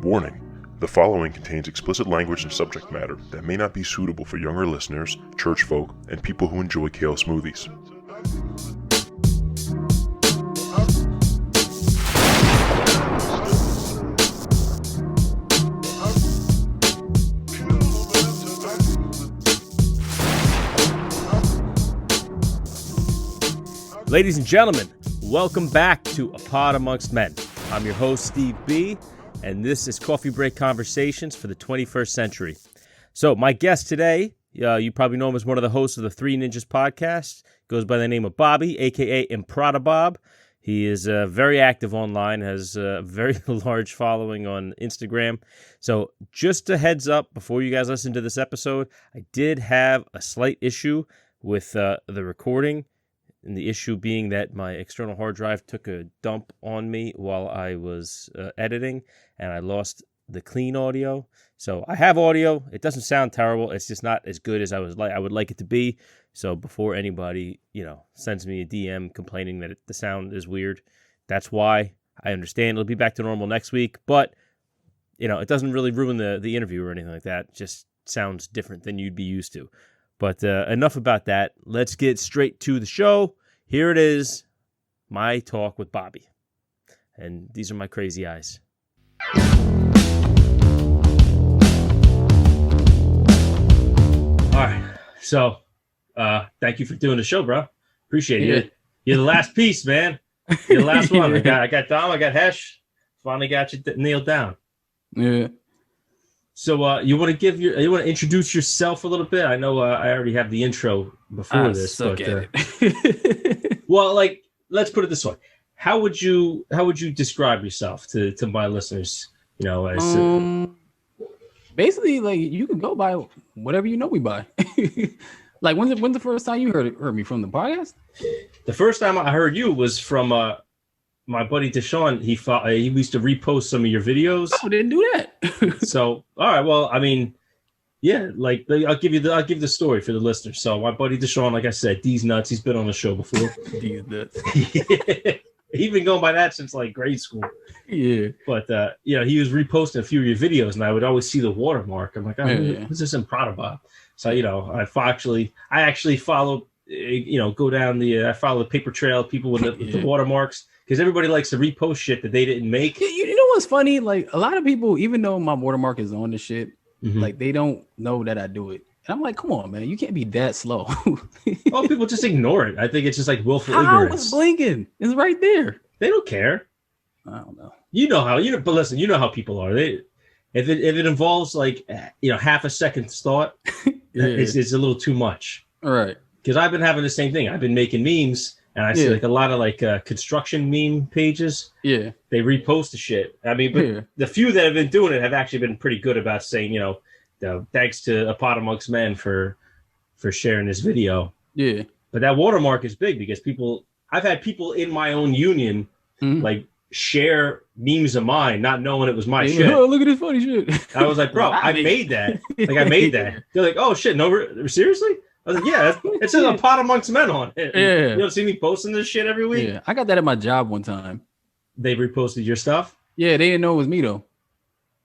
Warning: the following contains explicit language and subject matter that may not be suitable for younger listeners, church folk, and people who enjoy kale smoothies. Ladies and gentlemen, welcome back to A Pod Amongst Men. I'm your host, Steve B., and this is Coffee Break Conversations for the 21st Century. So my guest today, you probably know him as one of the hosts of the Three Ninjas podcast, goes by the name of Bobby, a.k.a. APodAmongstMen. He is very active online, has a very large following on Instagram. So just a heads up, before you guys listen to this episode, I did have a slight issue with the recording. And the issue being that my external hard drive took a dump on me while I was editing, and I lost the clean audio. So I have audio. It doesn't sound terrible. It's just not as good as I would like it to be. So before anybody, sends me a DM complaining that the sound is weird, that's why. I understand it'll be back to normal next week, but it doesn't really ruin the interview or anything like that. It just sounds different than you'd be used to. But enough about that. Let's get straight to the show. Here it is, my talk with Bobby. And these are my crazy eyes. All right. So, thank you for doing the show, bro. Appreciate it. You're the last piece, man. You're the last one. I got Dom, I got Hesh. Finally got you nailed down. Yeah. So you want to introduce yourself a little bit? I know I already have the intro before this, but well, let's put it this way: how would you describe yourself to my listeners? As basically, you can go by whatever you know me by. When's the first time you heard me from the podcast? The first time I heard you was from my buddy Deshaun. He used to repost some of your videos. Oh, didn't do that. So, all right. Well, I mean, yeah. I'll give the story for the listeners. So, my buddy Deshaun, like I said, D's nuts. He's been on the show before. D's nuts. He's been going by that since grade school. Yeah. But he was reposting a few of your videos, and I would always see the watermark. I'm like, who's this in Prada Bob? So, I actually followed. Go down I follow the paper trail. People with the watermarks. Because everybody likes to repost shit that they didn't make. You know what's funny? A lot of people, even though my watermark is on the shit, they don't know that I do it. And I'm like, come on, man, you can't be that slow. Well, people just ignore it. I think it's just willful ignorance. ignorance. I was blinking. It's right there. They don't care. I don't know. But listen, you know how people are. If it involves half a second's thought, it's a little too much. All right. Because I've been having the same thing. I've been making memes. And I see a lot of construction meme pages. Yeah. They repost the shit. I mean, but the few that have been doing it have actually been pretty good about saying, thanks to APodAmongstMen for sharing this video. Yeah. But that watermark is big because I've had people in my own union share memes of mine, not knowing it was my shit. Oh, look at this funny shit. I was like, bro, I made that. I made that. They're like, oh shit, no, seriously? I was like, yeah, it says A Pod Amongst Men on it. Yeah. You don't see me posting this shit every week? Yeah, I got that at my job one time. They reposted your stuff? Yeah, they didn't know it was me though.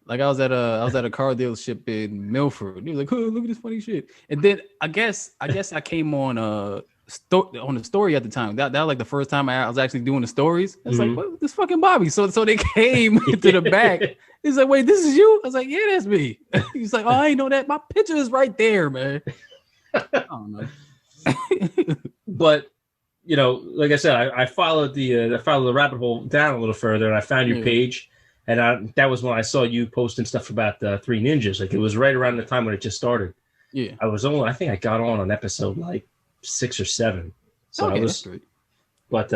I was at a car dealership in Milford. He was like, oh, look at this funny shit. And then I guess I came on the story at the time. That was the first time I was actually doing the stories. I was like, what, this fucking Bobby. So they came to the back. He's like, wait, this is you? I was like, yeah, that's me. He's like, oh, I ain't know that. My picture is right there, man. I don't know. But like I said, I followed the rabbit hole down a little further, and I found your page, and that was when I saw you posting stuff about the Three Ninjas. It was right around the time when it just started. Yeah, I think I got on episode 6 or 7. So I was, that's great. But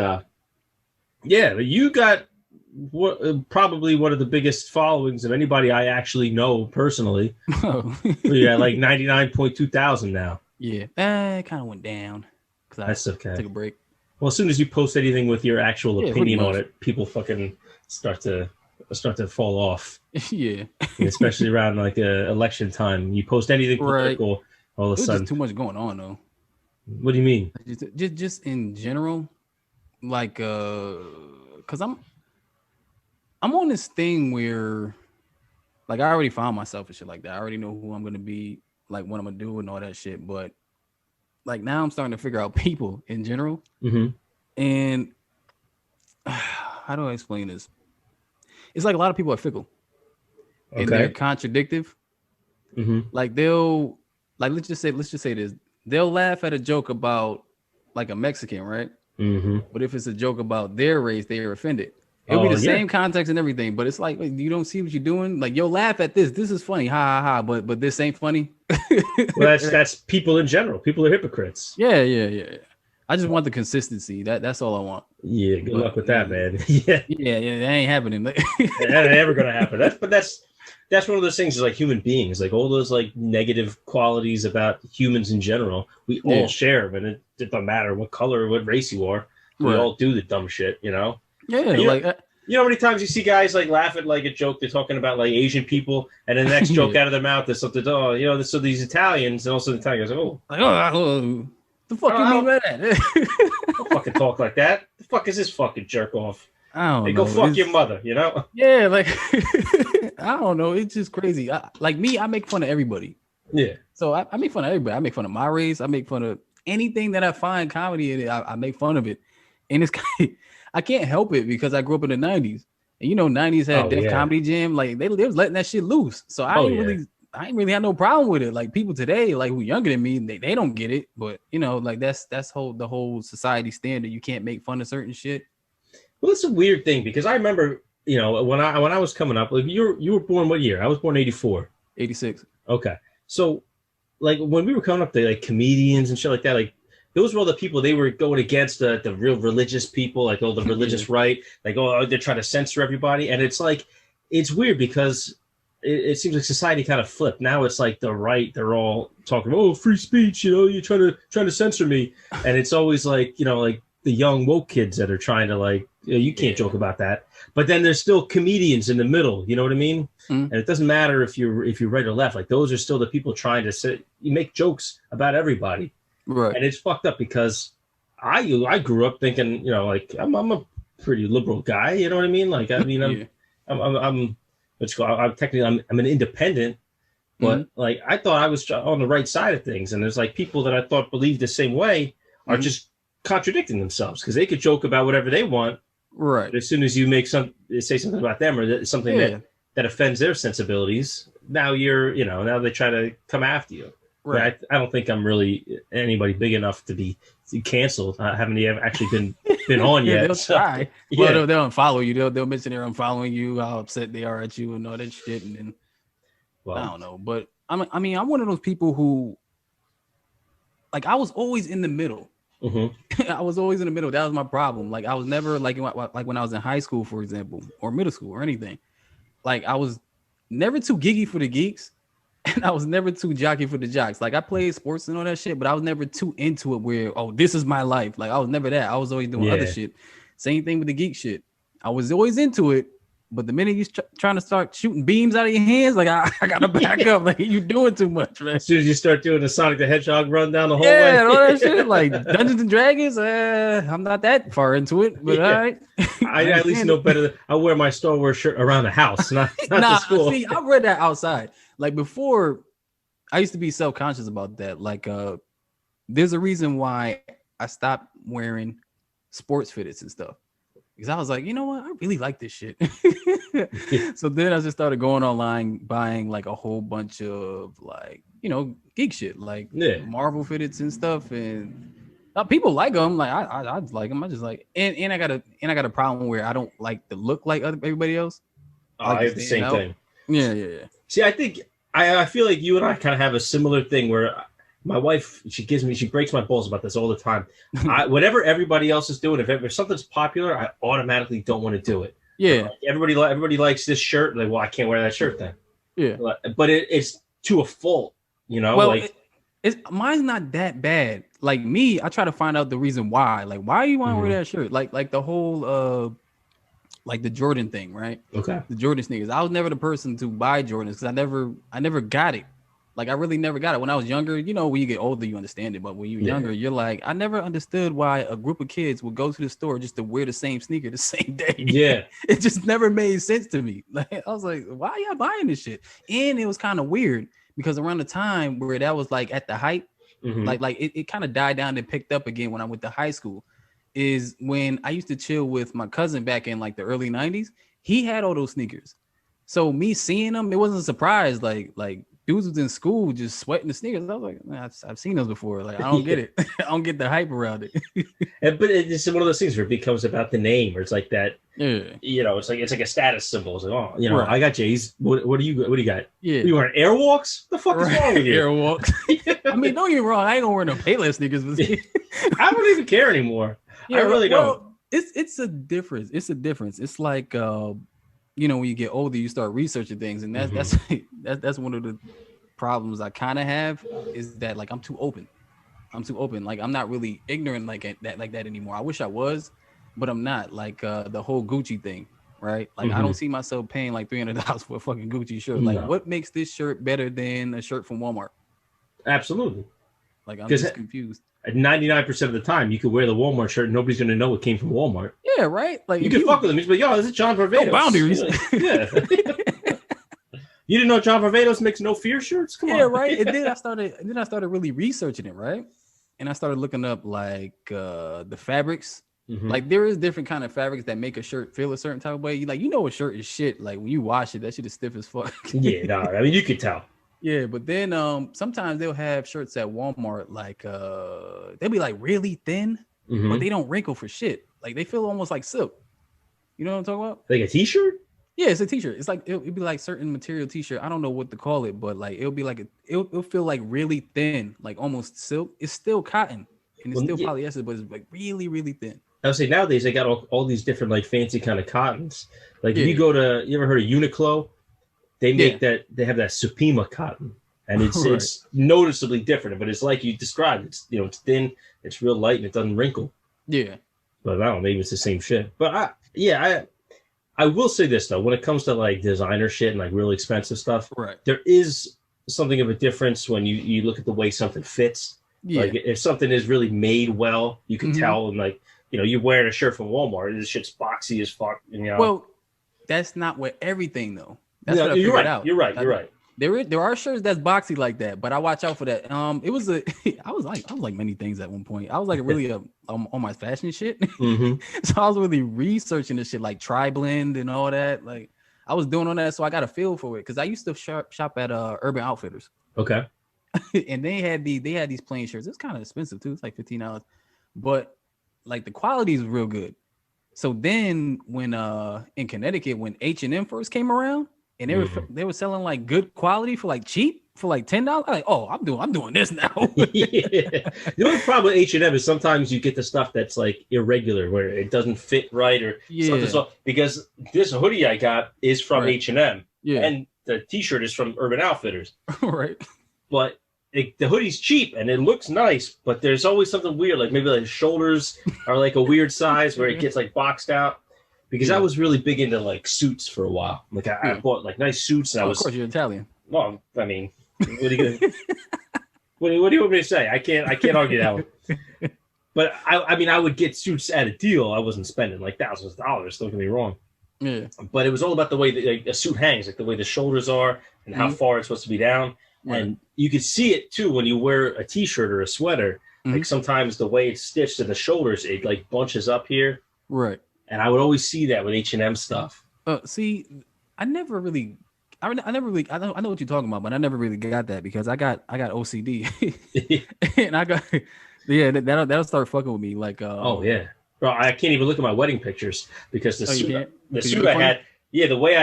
you got probably one of the biggest followings of anybody I actually know personally. Oh. Yeah, 99.2 thousand now. Yeah, it kind of went down because that's okay. Took a break. Well, as soon as you post anything with your actual opinion on it, people fucking start to fall off. Yeah, especially around election time. You post anything political, all of a sudden, just too much going on though. What do you mean? Just in general, because I'm on this thing where like I already found myself and shit like that. I already know who I'm gonna be, like what I'm gonna do and all that shit. But like now I'm starting to figure out people in general. And how do I explain this? It's like a lot of people are fickle and they're contradictive. Like they'll like let's just say this. They'll laugh at a joke about like a Mexican, right? But if it's a joke about their race, they are offended. It'll be the same context and everything, but it's like you don't see what you're doing. Like you'll laugh at this. This is funny, ha ha ha. But this ain't funny. Well, that's people in general. People are hypocrites. Yeah. I just want the consistency. That's all I want. Yeah, good luck with that, man. Yeah, that ain't happening. That ain't ever gonna happen. That's one of those things. Is like human beings, like all those like negative qualities about humans in general. We all share them, and it doesn't matter what color or what race you are. We all do the dumb shit, you know. Yeah, you like know, you know how many times you see guys like laugh at like a joke they're talking about like Asian people, and the next joke out of their mouth is something. Oh, you know, so these Italians, and also the Italian guys, the fuck you mean by that? Don't fucking talk like that. The fuck is this fucking jerk off? I don't know. Go fuck your mother, you know? Yeah, like I don't know. It's just crazy. Like me, I make fun of everybody. Yeah. So I make fun of everybody. I make fun of my race. I make fun of anything that I find comedy in it. I make fun of it, and it's I can't help it because I grew up in the 90s. And you know, 90s had Def Comedy Jam. Like they was letting that shit loose. So I ain't really had no problem with it. Like people today, like who younger than me, they don't get it. But you know, like that's the whole society standard. You can't make fun of certain shit. Well, it's a weird thing because I remember, you know, when I was coming up, like you were born what year? I was born 84. 86. Okay. So like when we were coming up, the like comedians and shit like that, like those were all the people they were going against the real religious people, like all the religious right, like they're trying to censor everybody, and it's like it's weird because it seems like society kind of flipped. Now it's like the right, they're all talking, free speech, you know, you're trying to censor me, and it's always like, you know, like the young woke kids that are trying to like, you can't joke about that, but then there's still comedians in the middle, you know what I mean? And it doesn't matter if you're right or left, like those are still the people trying to you make jokes about everybody. Right. And it's fucked up because I grew up thinking, you know, like I'm a pretty liberal guy, you know what I mean? Like, I mean, I'm technically I'm an independent, but like I thought I was on the right side of things. And there's like people that I thought believed the same way are just contradicting themselves because they could joke about whatever they want. Right. But as soon as you say something about them or something that offends their sensibilities, now now they try to come after you. Right. I don't think I'm really anybody big enough to be canceled. I haven't actually been on yet. They'll try. Well, they'll unfollow you. They'll mention they're unfollowing you, how upset they are at you, and all that shit. And then I don't know, but I'm one of those people who, like, I was always in the middle. I was always in the middle. That was my problem. Like, I was never like when I was in high school, for example, or middle school, or anything. Like, I was never too geeky for the geeks. And I was never too jockey for the jocks. Like I played sports and all that shit, but I was never too into it where, this is my life. Like I was never that. I was always doing other shit. Same thing with the geek shit. I was always into it, but the minute you trying to start shooting beams out of your hands, like I gotta back up. Like you doing too much, man. As soon as you start doing the Sonic the Hedgehog run down the hallway, and all that shit, like Dungeons and Dragons. I'm not that far into it, but all right. I at least know better. I wear my Star Wars shirt around the house, not to school. See, I read that outside. Like before, I used to be self-conscious about that. Like, there's a reason why I stopped wearing sports fitteds and stuff. Because I was like, you know what? I really like this shit. So then I just started going online, buying like a whole bunch of like, geek shit, like Marvel fitteds and stuff. And people like them. Like I like them. I just like, and I got a problem where I don't like to look like everybody else. I have the same thing. Yeah. See, I think I feel like you and I kind of have a similar thing where my wife, she breaks my balls about this all the time. Whatever everybody else is doing, if something's popular, I automatically don't want to do it. Yeah. Everybody likes this shirt. Like, well, I can't wear that shirt then. Yeah. But it's to a fault, Well, mine's not that bad. Like me, I try to find out the reason why. Like, why you want to wear that shirt? Like the whole like the Jordan thing, right? Okay. The Jordan sneakers. I was never the person to buy Jordans because I never got it. Like I really never got it when I was younger. You know, when you get older, you understand it. But when you're younger, you're like, I never understood why a group of kids would go to the store just to wear the same sneaker the same day. Yeah. It just never made sense to me. Like I was like, why are y'all buying this shit? And it was kind of weird because around the time where that was like at the height, like it kind of died down and picked up again when I went to high school, is when I used to chill with my cousin back in like the early 90s. He had all those sneakers. So me seeing them, it wasn't a surprise. Like dudes was in school just sweating the sneakers. I was like, man, I've seen those before. Like I don't get it. I don't get the hype around it. But it's one of those things where it becomes about the name, or it's like that. Yeah. You know, it's like a status symbol. It's like, oh, you know, Right. I got J's. What do you got? Yeah. You wearing Airwalks? The fuck is wrong with you? Airwalks. I mean, don't get me wrong. I ain't gonna wear no Payless sneakers. But I don't even care anymore. I really don't. It's a difference. It's a difference. It's like you know, when you get older, you start researching things, and that's one of the problems I kind of have, is that like I'm too open. Like I'm not really ignorant like that anymore. I wish I was, but I'm not. Like the whole Gucci thing, right? Like I don't see myself paying like $300 for a fucking Gucci shirt. Like what makes this shirt better than a shirt from Walmart? Absolutely. Like I'm just confused. 99% of the time, you could wear the Walmart shirt and nobody's going to know it came from Walmart. Yeah, right? Like You can fuck with them. You can be like, yo, this is John Varvatos. No boundaries. Yeah. You didn't know John Varvatos makes no fear shirts? Come on. Yeah, right. And then I started really researching it, right? And I started looking up like the fabrics. Like there is different kind of fabrics that make a shirt feel a certain type of way. You know a shirt is shit. Like when you wash it, that shit is stiff as fuck. Yeah, no, I mean you could tell. Yeah, but then sometimes they'll have shirts at Walmart like they'll be like really thin, but they don't wrinkle for shit. Like they feel almost like silk. You know what I'm talking about? Like a t-shirt? Yeah, it's a t-shirt. It's like it'll be like certain material t-shirt. I don't know what to call it, but like it'll be like it'll feel like really thin, like almost silk. It's still cotton and it's still polyester, but it's like really, really thin. I would say nowadays they got all these different like fancy kind of cottons. Like if you ever heard of Uniqlo? They make that, they have that Supima cotton, and it's noticeably different, but it's like you described. It's it's thin, it's real light, and it doesn't wrinkle. Yeah, but I don't know, maybe it's the same shit. But I will say this though, when it comes to like designer shit and like really expensive stuff, there is something of a difference when you look at the way something fits. Yeah. Like if something is really made well, you can tell, and like you're wearing a shirt from Walmart, this shit's boxy as fuck. Well, that's not with everything though. That's what I you're figured right. out. You're right. There are shirts that's boxy like that, but I watch out for that. It was I was like many things at one point. I was like really on my fashion shit. So I was really researching this shit like tri-blend and all that. Like I was doing all that, so I got a feel for it because I used to shop at Urban Outfitters. Okay. And they had these plain shirts. It's kind of expensive too. It's like $15, but like the quality is real good. So then when in Connecticut when H&M first came around. And they were selling like good quality for like cheap for like $10. I'm like, oh, I'm doing this now. Yeah. The only problem with H&M is sometimes you get the stuff that's like irregular where it doesn't fit right or something. So, because this hoodie I got is from H&M, and the T-shirt is from Urban Outfitters, right? But the hoodie's cheap and it looks nice, but there's always something weird, like maybe like the shoulders are like a weird size where it gets like boxed out. Because I was really big into like suits for a while. Like I bought like nice suits, and I was. Of course, you're Italian. Well, I mean, what are you gonna? what do you want me to say? I can't argue that one. But I mean, I would get suits at a deal. I wasn't spending like thousands of dollars. Don't get me wrong. Yeah. But it was all about the way that like, a suit hangs, like the way the shoulders are and how far it's supposed to be down. Right. And you could see it too when you wear a T-shirt or a sweater. Like sometimes the way it's stitched in the shoulders, it like bunches up here. Right. And I would always see that with H&M stuff. See, I know what you're talking about, but I never really got that because I got OCD, and I got that'll start fucking with me. Like, oh yeah, bro, I can't even look at my wedding pictures because the suit I had, the way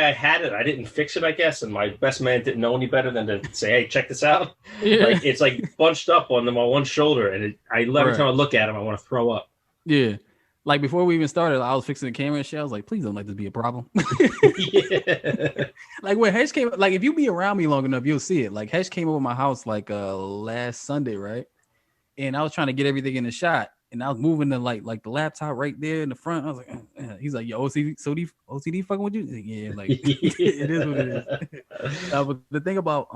I had it, I didn't fix it, I guess, and my best man didn't know any better than to say, hey, check this out. Yeah. Like it's like bunched up on my one shoulder, and every time I look at him, I want to throw up. Yeah. Like before we even started, I was fixing the camera and shit. I was like, please don't let this be a problem. Like when Hesh came, like if you be around me long enough, you'll see it. Like Hesh came over my house like last Sunday, right? And I was trying to get everything in the shot, and I was moving the like the laptop right there in the front. I was like, he's like, yo, OCD fucking with you? Yeah, like it is what it is. But the thing about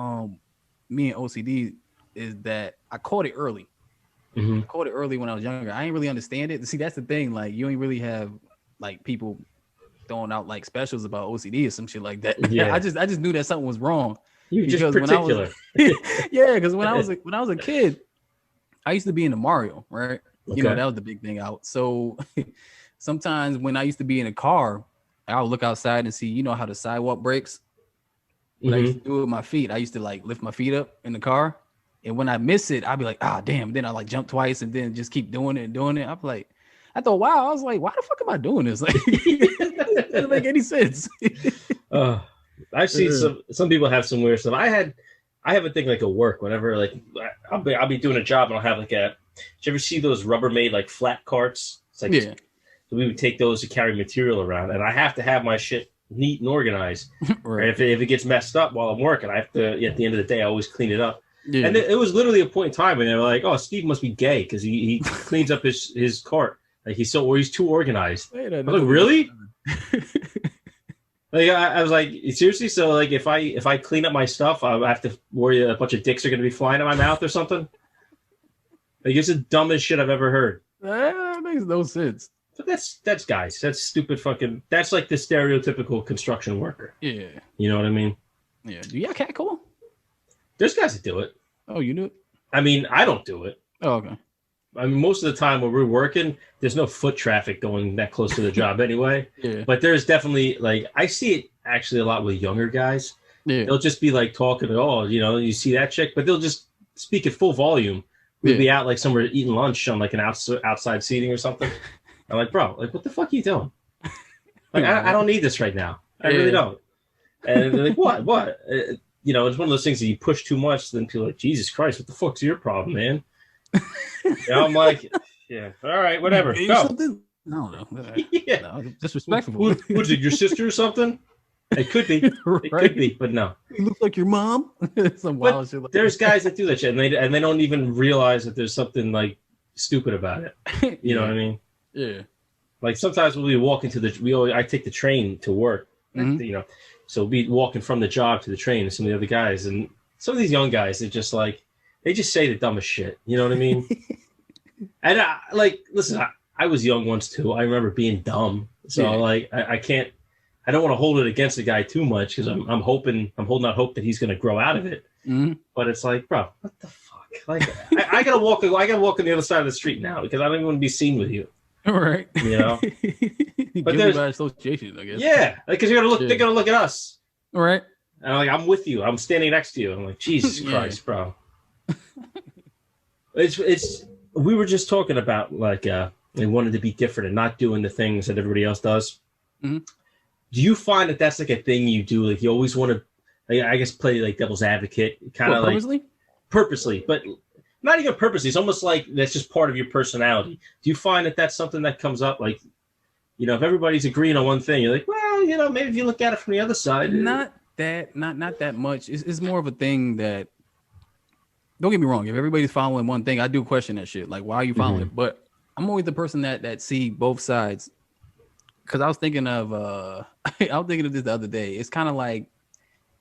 me and OCD is that I caught it early. I caught it early when I was younger. I ain't really understand it. See, that's the thing. Like, you ain't really have like people throwing out like specials about OCD or some shit like that. Yeah. I just knew that something was wrong. You just particular. Yeah, because when I was a kid, I used to be into Mario, right? Okay. You know, that was the big thing out. So sometimes when I used to be in a car, I would look outside and see, you know how the sidewalk breaks. What I used to do with my feet, I used to like lift my feet up in the ar. And when I miss it, I'd be like, ah, damn. Then I like jump twice and then just keep doing it and doing it. I'm like, I thought, wow, I was like, why the fuck am I doing this? Like, it doesn't make any sense. I've seen some people have some weird stuff. I have a thing like at work, whenever like I'll be doing a job and I'll have like did you ever see those Rubbermaid like flat carts? It's like, yeah. So we would take those to carry material around, and I have to have my shit neat and organized. Right. And if it gets messed up while I'm working, I have to, at the end of the day, I always clean it up. Yeah. And it was literally a point in time when they were like, "Oh, Steve must be gay because he cleans up his cart. Like he's too organized." I was like, "Really?" Like I was like, "Seriously?" So like if I clean up my stuff, I have to worry a bunch of dicks are going to be flying in my mouth or something. Like it's the dumbest shit I've ever heard. That makes no sense. But that's guys. That's stupid fucking. That's like the stereotypical construction worker. Yeah. You know what I mean? Yeah. Do you have cat call? There's guys that do it. Oh, you do it? I mean, I don't do it. Oh, okay. I mean, most of the time when we're working, there's no foot traffic going that close to the job anyway. Yeah. But there's definitely, like, I see it actually a lot with younger guys. Yeah. They'll just be, like, talking, oh, you know, you see that chick? But they'll just speak at full volume. We'll be out, like, somewhere eating lunch on, like, an outside seating or something. I'm like, bro, like, what the fuck are you doing? Like, I don't need this right now. I really don't. And they're like, what? You know, it's one of those things that you push too much, then people are like, Jesus Christ, what the fuck's your problem, man? You know, I'm like, yeah, all right, whatever. Go. Something? No. Yeah. No, disrespectful. What's it, your sister or something? It could be. It could be, but no. You look like your mom. Some wild shit like there's guys that do that shit, and they don't even realize that there's something, like, stupid about it. You know what I mean? Yeah. Like, sometimes when we walk into I take the train to work, you know, so we'll be walking from the job to the train and some of the other guys, and some of these young guys, they're just like, they just say the dumbest shit. You know what I mean? And listen, I was young once too. I remember being dumb. So like, I don't want to hold it against the guy too much because I'm holding out hope that he's going to grow out of it. But it's like, bro, what the fuck? Like, I gotta walk on the other side of the street now because I don't even want to be seen with you. All right. You know? But there's by association, I guess. Yeah. Because they're going to look at us. All right. And I'm with you. I'm standing next to you. I'm like, Jesus Christ, bro. We were just talking about like they wanted to be different and not doing the things that everybody else does. Do you find that that's like a thing you do? Like you always want to, like, I guess, play like devil's advocate, kind of like purposely, but not even purposely. It's almost like that's just part of your personality. Do you find that that's something that comes up? Like, you know, if everybody's agreeing on one thing, you're like, well, you know, maybe if you look at it from the other side, not that much. It's more of a thing that. Don't get me wrong. If everybody's following one thing, I do question that shit. Like, why are you following it? But I'm always the person that see both sides. Because I was thinking of this the other day. It's kind of like,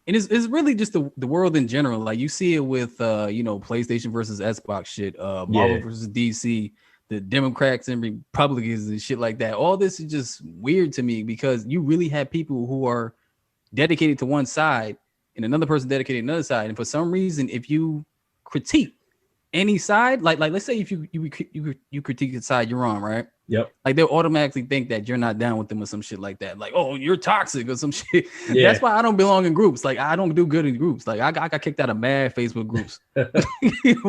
and it's really just the world in general. Like you see it with you know, PlayStation versus Xbox shit, Marvel versus DC, the Democrats and Republicans and shit like that. All this is just weird to me because you really have people who are dedicated to one side and another person dedicated to another side. And for some reason, if you critique any side, like let's say if you critique the side you're on, right? Yep. Like they'll automatically think that you're not down with them or some shit like that. Like, oh, you're toxic or some shit. That's why I don't belong in groups. Like I don't do good in groups. Like I got kicked out of mad Facebook groups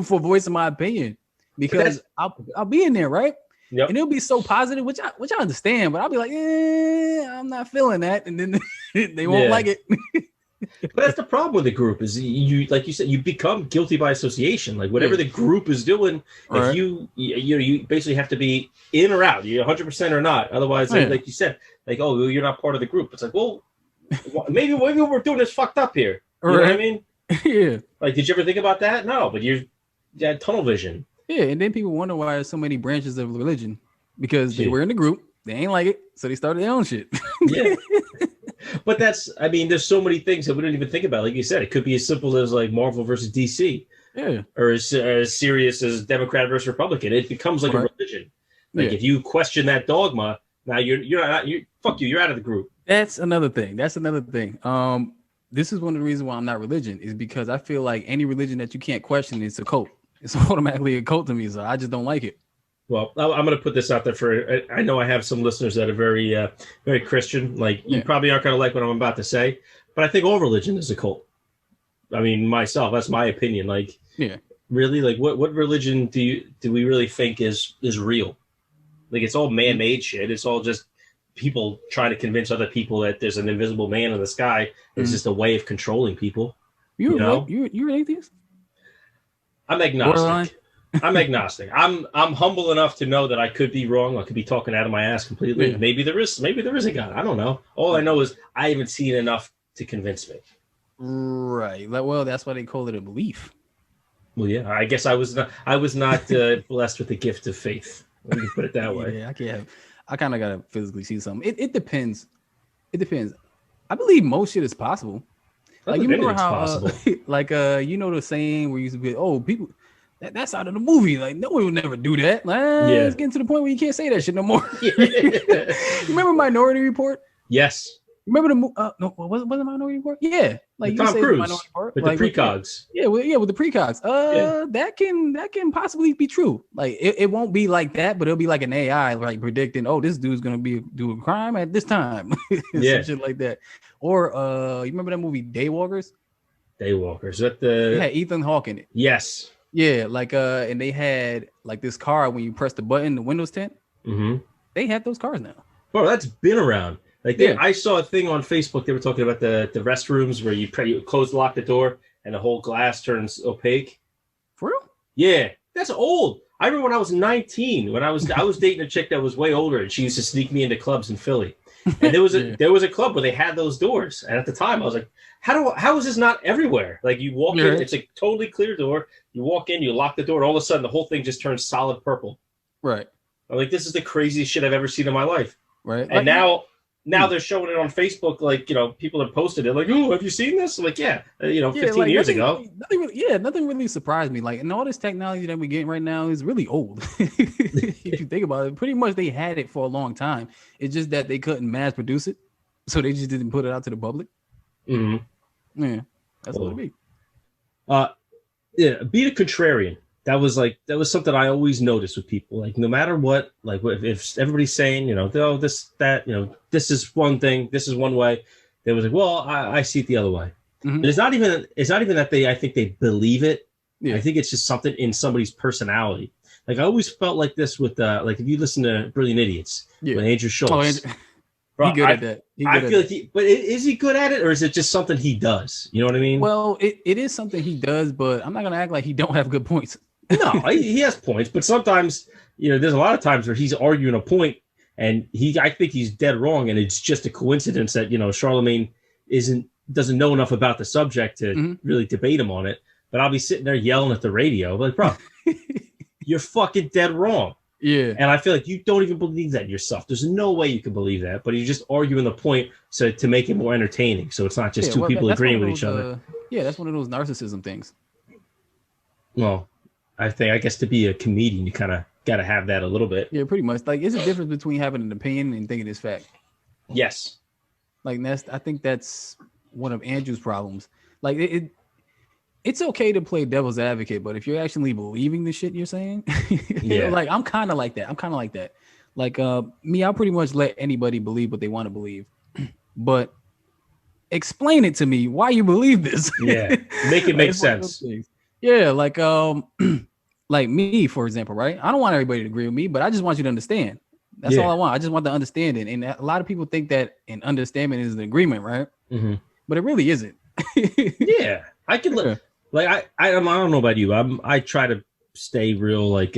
for voicing my opinion because I'll be in there, right? Yep. And it'll be so positive, which I understand, but I'll be like, I'm not feeling that, and then they won't like it. But that's the problem with the group is you, like you said, you become guilty by association. Like whatever the group is doing, if you basically have to be in or out. You're 100% or not. Otherwise, like you said, like, oh, you're not part of the group. It's like, well, maybe we're doing this fucked up here. You know what I mean? Yeah. Like, did you ever think about that? No, but you had tunnel vision. Yeah, and then people wonder why there's so many branches of religion because they were in the group, they ain't like it, so they started their own shit. But I mean, there's so many things that we didn't even think about. Like you said, it could be as simple as like Marvel versus DC, or as serious as Democrat versus Republican. It becomes like a religion. Like if you question that dogma, now you're not fuck you. You're out of the group. That's another thing. This is one of the reasons why I'm not religion, is because I feel like any religion that you can't question is a cult. It's automatically a cult to me, so I just don't like it. Well, I'm going to put this out there I know I have some listeners that are very, very Christian. Like, you probably aren't going to like what I'm about to say, but I think all religion is a cult. I mean, myself, that's my opinion. Like, really, like, what religion do we really think is real? Like, it's all man-made shit. It's all just people trying to convince other people that there's an invisible man in the sky. It's just a way of controlling people. You're an atheist? I'm agnostic. I'm agnostic. I'm humble enough to know that I could be wrong. I could be talking out of my ass completely. Maybe there is a God. I don't know. All I know is I haven't seen enough to convince me. Right. Well, that's why they call it a belief. Well, yeah. I guess I was not blessed with the gift of faith. Let me put it that way. Yeah, I can't. I kind of gotta physically see something. It depends. It depends. I believe most shit is possible. Like, you remember how, like, you know the saying where you used to be, oh, people. That's out of the movie. Like, no one would never do that. It's getting to the point where you can't say that shit no more. You remember Minority Report? Yes. Remember the no? Was it Minority Report? Yeah, like Tom Cruise with the precogs. With the precogs. That can possibly be true. Like, it won't be like that, but it'll be like an AI like predicting, oh, this dude's gonna do a crime at this time. Some shit like that. Or you remember that movie Daywalkers? Daywalkers. That the it had Ethan Hawke in it. Yes. Yeah, like and they had like this car when you press the button, the Windows 10. Mm-hmm. They have those cars now. Bro, that's been around. Like, I saw a thing on Facebook. They were talking about the restrooms where you lock the door and the whole glass turns opaque. For real? Yeah, that's old. I remember when I was 19, when I was dating a chick that was way older, and she used to sneak me into clubs in Philly. And there was a club where they had those doors, and at the time I was like, how is this not everywhere? Like, you walk in, it's a totally clear door. You walk in, you lock the door, and all of a sudden the whole thing just turns solid purple. Right. I'm like, this is the craziest shit I've ever seen in my life. Right. And now they're showing it on Facebook. Like, people have posted it. Like, oh, have you seen this? I'm like, 15 years ago. Nothing really surprised me. Like, and all this technology that we're getting right now is really old. If you think about it, pretty much they had it for a long time. It's just that they couldn't mass produce it, so they just didn't put it out to the public. Mm-hmm. Yeah, that's what it be. Be the contrarian. That was something I always noticed with people. Like, no matter what, like if everybody's saying, oh, this, that, this is one thing, this is one way, they was like, well, I see it the other way. Mm-hmm. It's not even that I think they believe it. Yeah. I think it's just something in somebody's personality. Like, I always felt like this with like, if you listen to Brilliant Idiots with Andrew Schultz. He's good at that. I feel like but is he good at it, or is it just something he does? You know what I mean? Well, it is something he does, but I'm not gonna act like he don't have good points. No, he has points, but sometimes, there's a lot of times where he's arguing a point, and I think he's dead wrong, and it's just a coincidence that Charlemagne doesn't know enough about the subject to really debate him on it. But I'll be sitting there yelling at the radio, like, bro, you're fucking dead wrong. Yeah. And I feel like you don't even believe that yourself. There's no way you can believe that, but you're just arguing the point to make it more entertaining. So it's not just two people agreeing with each other. That's one of those narcissism things. Well, I guess to be a comedian, you kind of got to have that a little bit. Yeah, pretty much. Like, it's a difference between having an opinion and thinking it's fact. Yes. Like, I think that's one of Andrew's problems. Like, it's okay to play devil's advocate, but if you're actually believing the shit you're saying, like, I'm kind of like that. Like, me, I'll pretty much let anybody believe what they want to believe, but explain it to me why you believe this. Yeah, make it make sense. Yeah, like, like me, for example, right? I don't want everybody to agree with me, but I just want you to understand. That's all I want. I just want the understanding. And a lot of people think that an understanding is an agreement, right? Mm-hmm. But it really isn't. Yeah, I can look. Like, I don't know about you. I try to stay real, like,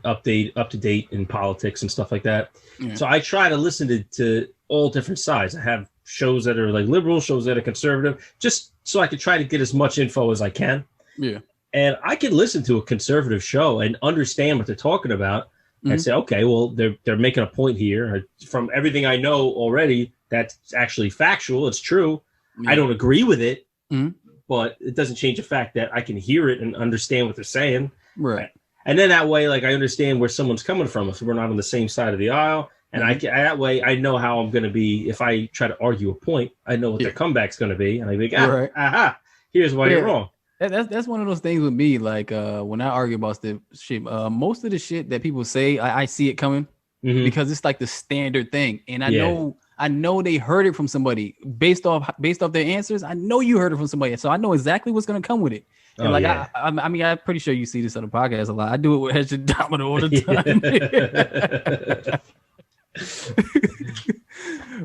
up to date in politics and stuff like that. Yeah. So I try to listen to all different sides. I have shows that are like liberal, shows that are conservative, just so I can try to get as much info as I can. Yeah. And I can listen to a conservative show and understand what they're talking about and say, okay, well, they're making a point here. From everything I know already, that's actually factual. It's true. Yeah. I don't agree with it, Mhm. but it doesn't change the fact that I can hear it and understand what they're saying. Right. And then that way, like I understand where someone's coming from if we're not on the same side of the aisle. And that way I know how I'm going to be. If I try to argue a point, I know what their comeback's going to be. And I think, aha, here's why you're wrong. That's one of those things with me. Like when I argue about the shit, most of the shit that people say, I see it coming because it's like the standard thing. And I know they heard it from somebody based off their answers. I know you heard it from somebody, so I know exactly what's going to come with it. And I mean, I'm pretty sure you see this on the podcast a lot. I do it with Hedge and Domino all the time.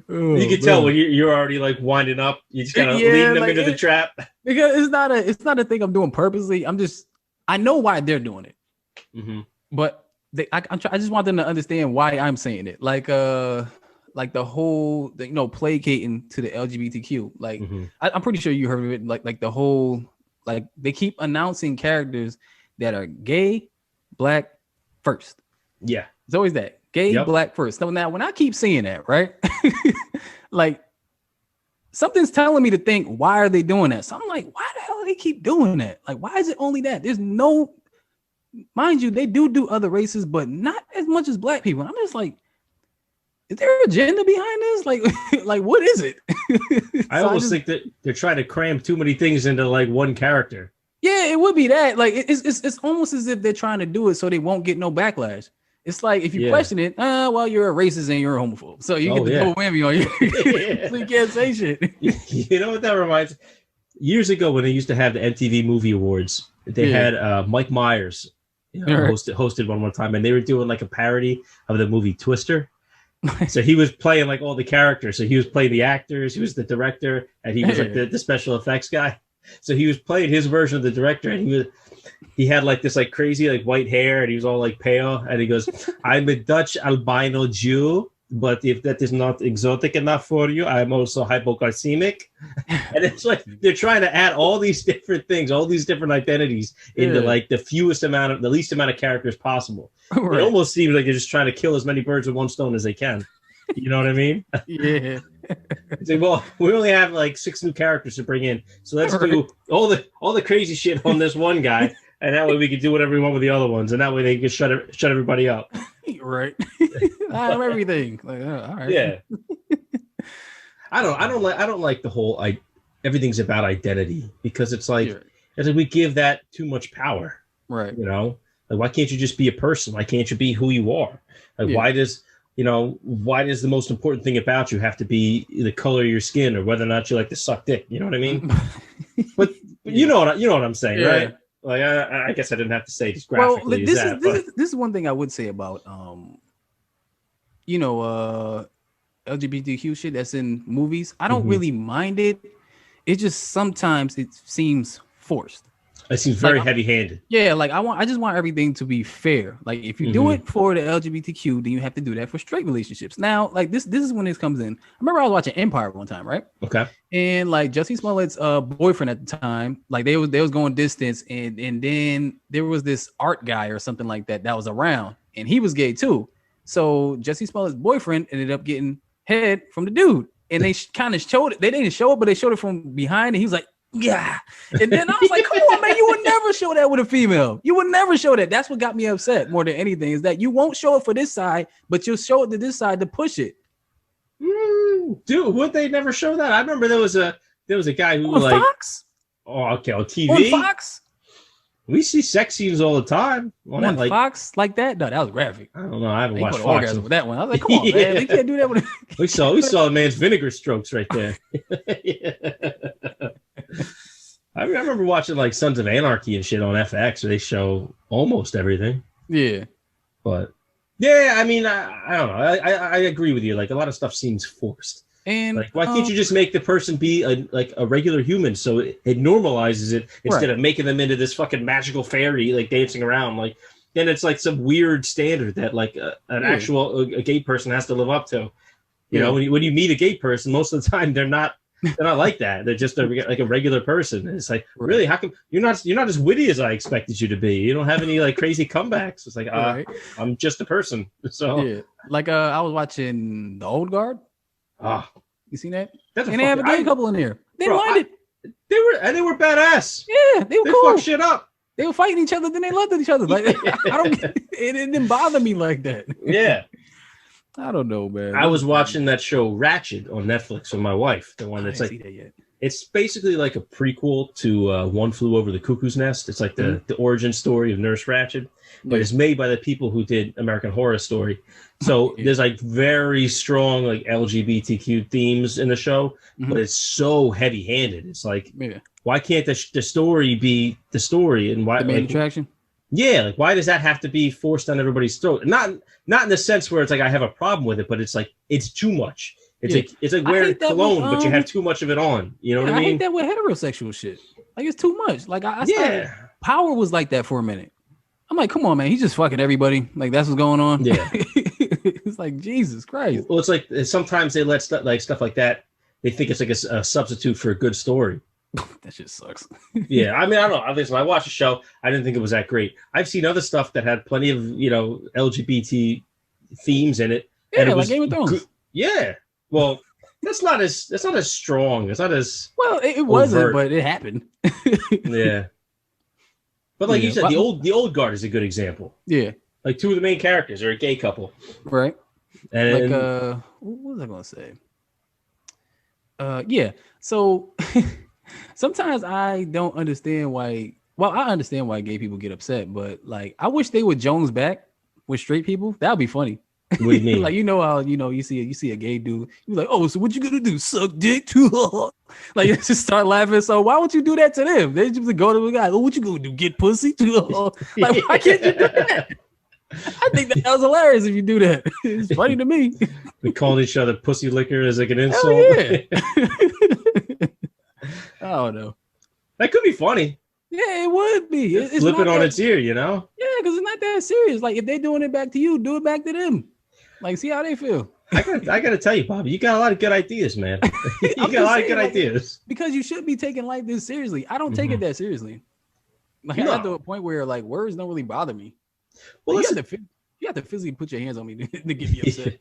You can tell when you're already like winding up. You just kind of leading them into the trap. Because it's not a thing I'm doing purposely. I know why they're doing it, but I just want them to understand why I'm saying it. Like the whole placating to the LGBTQ. Like I'm pretty sure you heard of it. Like the whole they keep announcing characters that are gay, black first. Yeah, it's always that. Gay, black first. So now when I keep seeing that, right? Like something's telling me to think, why are they doing that? So I'm like, why the hell do they keep doing that? Like, why is it only that? There's no, mind you, they do other races, but not as much as black people. And I'm just like, is there an agenda behind this? Like what is it? I almost think that they're trying to cram too many things into like one character. Yeah, it would be that. Like it's almost as if they're trying to do it so they won't get no backlash. It's like if you question it, well, you're a racist and you're a homophobe, so you get the double whammy on you. So you can't say shit. You know what that reminds? Years ago, when they used to have the MTV Movie Awards, they had Mike Myers hosted one time, and they were doing like a parody of the movie Twister. So he was playing like all the characters. So he was playing the actors, he was the director, and he was like the special effects guy. So he was playing his version of the director, and he had like this like crazy like white hair, and he was all like pale, and he goes, "I'm a Dutch albino Jew, but if that is not exotic enough for you, I'm also hypoglycemic." And it's like they're trying to add all these different things, all these different identities into like the least amount of characters possible. Right. It almost seems like they're just trying to kill as many birds with one stone as they can. You know what I mean? Yeah. It's like, well, we only have like 6 new characters to bring in, so let's do all the crazy shit on this one guy, and that way we can do whatever we want with the other ones, and that way they can shut everybody up. Right. I have everything. Like, all right. Yeah. I don't like the whole everything's about identity, because it's like we give that too much power. Right. You know, like why can't you just be a person? Why can't you be who you are? Like why does the most important thing about you have to be the color of your skin or whether or not you like to suck dick? You know what I mean? but you know what I'm saying, right? Like I guess I didn't have to say just graphically. Well, this is one thing I would say about LGBTQ shit that's in movies. I don't really mind it. It just sometimes it seems forced. It seems very heavy-handed. Yeah, like I just want everything to be fair. Like if you do it for the LGBTQ, then you have to do that for straight relationships. Now, like this is when this comes in. I remember I was watching Empire one time, right? Okay. And like Jussie Smollett's boyfriend at the time, like they was going distance, and then there was this art guy or something like that was around, and he was gay too. So Jussie Smollett's boyfriend ended up getting head from the dude, and they kind of showed it. They didn't show it, but they showed it from behind, and he was like, yeah. And then I was like, come on, man, you would never show that with a female. You would never show that. That's what got me upset more than anything, is that you won't show it for this side, but you'll show it to this side to push it. Dude, would they never show that? I remember there was a guy who on like Fox? Oh, okay, on TV. On Fox? We see sex scenes all the time. On Fox like that? No, that was graphic. I don't know. I haven't watched Fox. Orgasm with that one. I was like, come on, man. They can't do that with we saw a man's vinegar strokes right there. I remember watching like Sons of Anarchy and shit on FX, where they show almost everything. Yeah. But yeah, I mean, I don't know. I agree with you. Like a lot of stuff seems forced. And like, why can't you just make the person be a regular human, so it normalizes it instead of making them into this fucking magical fairy like dancing around? Like then it's like some weird standard that like an actual gay person has to live up to. You know, when you meet a gay person, most of the time they're not like that. They're just like a regular person. And it's like, really, how come you're not as witty as I expected you to be? You don't have any like crazy comebacks. It's like, I'm just a person. So like I was watching The Old Guard. You seen that? That's And they have a gay couple in there. They didn't mind it. They were badass. Yeah, they were They cool. fucked shit up. They were fighting each other, then they loved each other. Like I don't. It didn't bother me like that. Yeah. I don't know, man. I was watching that show Ratchet on Netflix with my wife. The one that's I like, didn't see that yet. it's basically like a prequel to One Flew Over the Cuckoo's Nest. It's like the origin story of Nurse Ratched, but it's made by the people who did American Horror Story. So there's like very strong like LGBTQ themes in the show, but it's so heavy-handed. It's like, why can't the story be the story? And why the main like, attraction? Yeah, like why does that have to be forced on everybody's throat? Not in the sense where it's like I have a problem with it, but it's like it's too much. It's like wearing cologne, but you have too much of it on. You know what I mean? I hate that with heterosexual shit. Like it's too much. Like I started, Power was like that for a minute. I'm like, come on, man, he's just fucking everybody. Like that's what's going on. Yeah, it's like Jesus Christ. Well, it's like sometimes they let stuff like that. They think it's like a substitute for a good story. That shit sucks. Yeah, I mean, I don't know. Obviously, I watched the show. I didn't think it was that great. I've seen other stuff that had plenty of LGBT themes in it. Yeah, and it like was Game of Thrones. Yeah. Well, that's not as strong. It's not as well. It wasn't, overt. but it happened. Yeah. But like you said, the old guard is a good example. Yeah. Like two of the main characters are a gay couple. Right. And like what was I gonna say? Yeah. So sometimes I don't understand why. Well, I understand why gay people get upset, but like I wish they would Jones back with straight people. That would be funny. What do you mean? Like how you see a gay dude, you're like, oh, so what you gonna do? Suck dick? Like you just start laughing. So why would you do that to them? They just go to the guy. Oh, what you gonna do? Get pussy? Like why can't you do that? I think that was hilarious if you do that. It's funny to me. We calling each other pussy licker as like an insult. Yeah. I don't know. That could be funny. Yeah, it would be. It's Flip it on that, its ear, you know? Yeah, because it's not that serious. Like if they're doing it back to you, do it back to them. Like see how they feel. I gotta tell you, Bobby, you got a lot of good ideas, man. You got a lot of good ideas. Because you should be taking life this seriously. I don't take it that seriously. Like I got to a point where like words don't really bother me. Well, like, you have to physically put your hands on me to get me upset.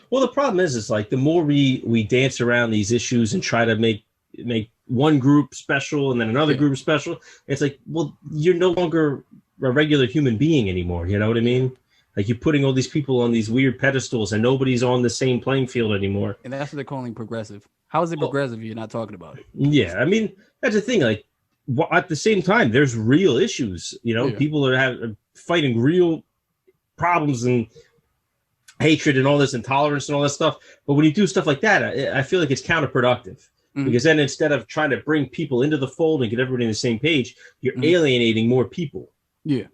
Well, the problem is like the more we dance around these issues and try to make one group special and then another group special, it's like, well, you're no longer a regular human being anymore. You know what I mean? Like you're putting all these people on these weird pedestals and nobody's on the same playing field anymore. And that's what they're calling progressive. How is it progressive if you're not talking about it? Yeah, I mean, that's the thing. Like at the same time, there's real issues. People are fighting real problems and hatred and all this intolerance and all that stuff. But when you do stuff like that, I feel like it's counterproductive. Because then instead of trying to bring people into the fold and get everybody on the same page, you're alienating more people. Yeah.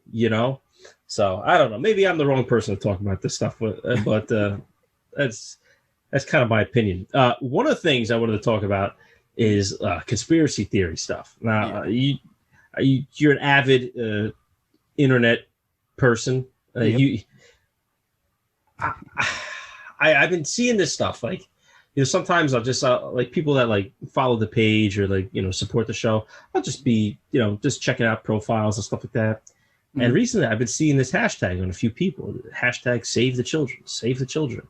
So I don't know. Maybe I'm the wrong person to talk about this stuff, but that's kind of my opinion. One of the things I wanted to talk about is conspiracy theory stuff. Now, you're an avid internet person. I've been seeing this stuff like. Sometimes I'll just like people that like follow the page or like, support the show. I'll just be, just checking out profiles and stuff like that. And recently I've been seeing this hashtag on a few people, hashtag save the children, save the children.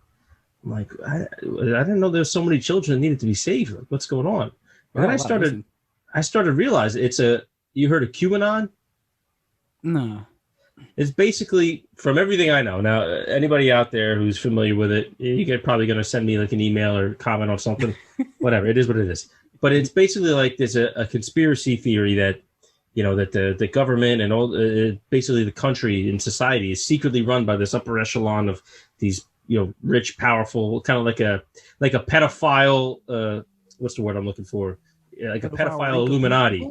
I'm like, I didn't know there's so many children that needed to be saved. Like, what's going on? And then I started realizing you heard of QAnon? No. It's basically, from everything I know. Now, anybody out there who's familiar with it, you're probably going to send me like an email or comment on something. Whatever, it is what it is. But it's basically like there's a conspiracy theory that, that the government and all, basically the country and society is secretly run by this upper echelon of these, rich, powerful, kind of like a pedophile. What's the word I'm looking for? Like a pedophile Illuminati.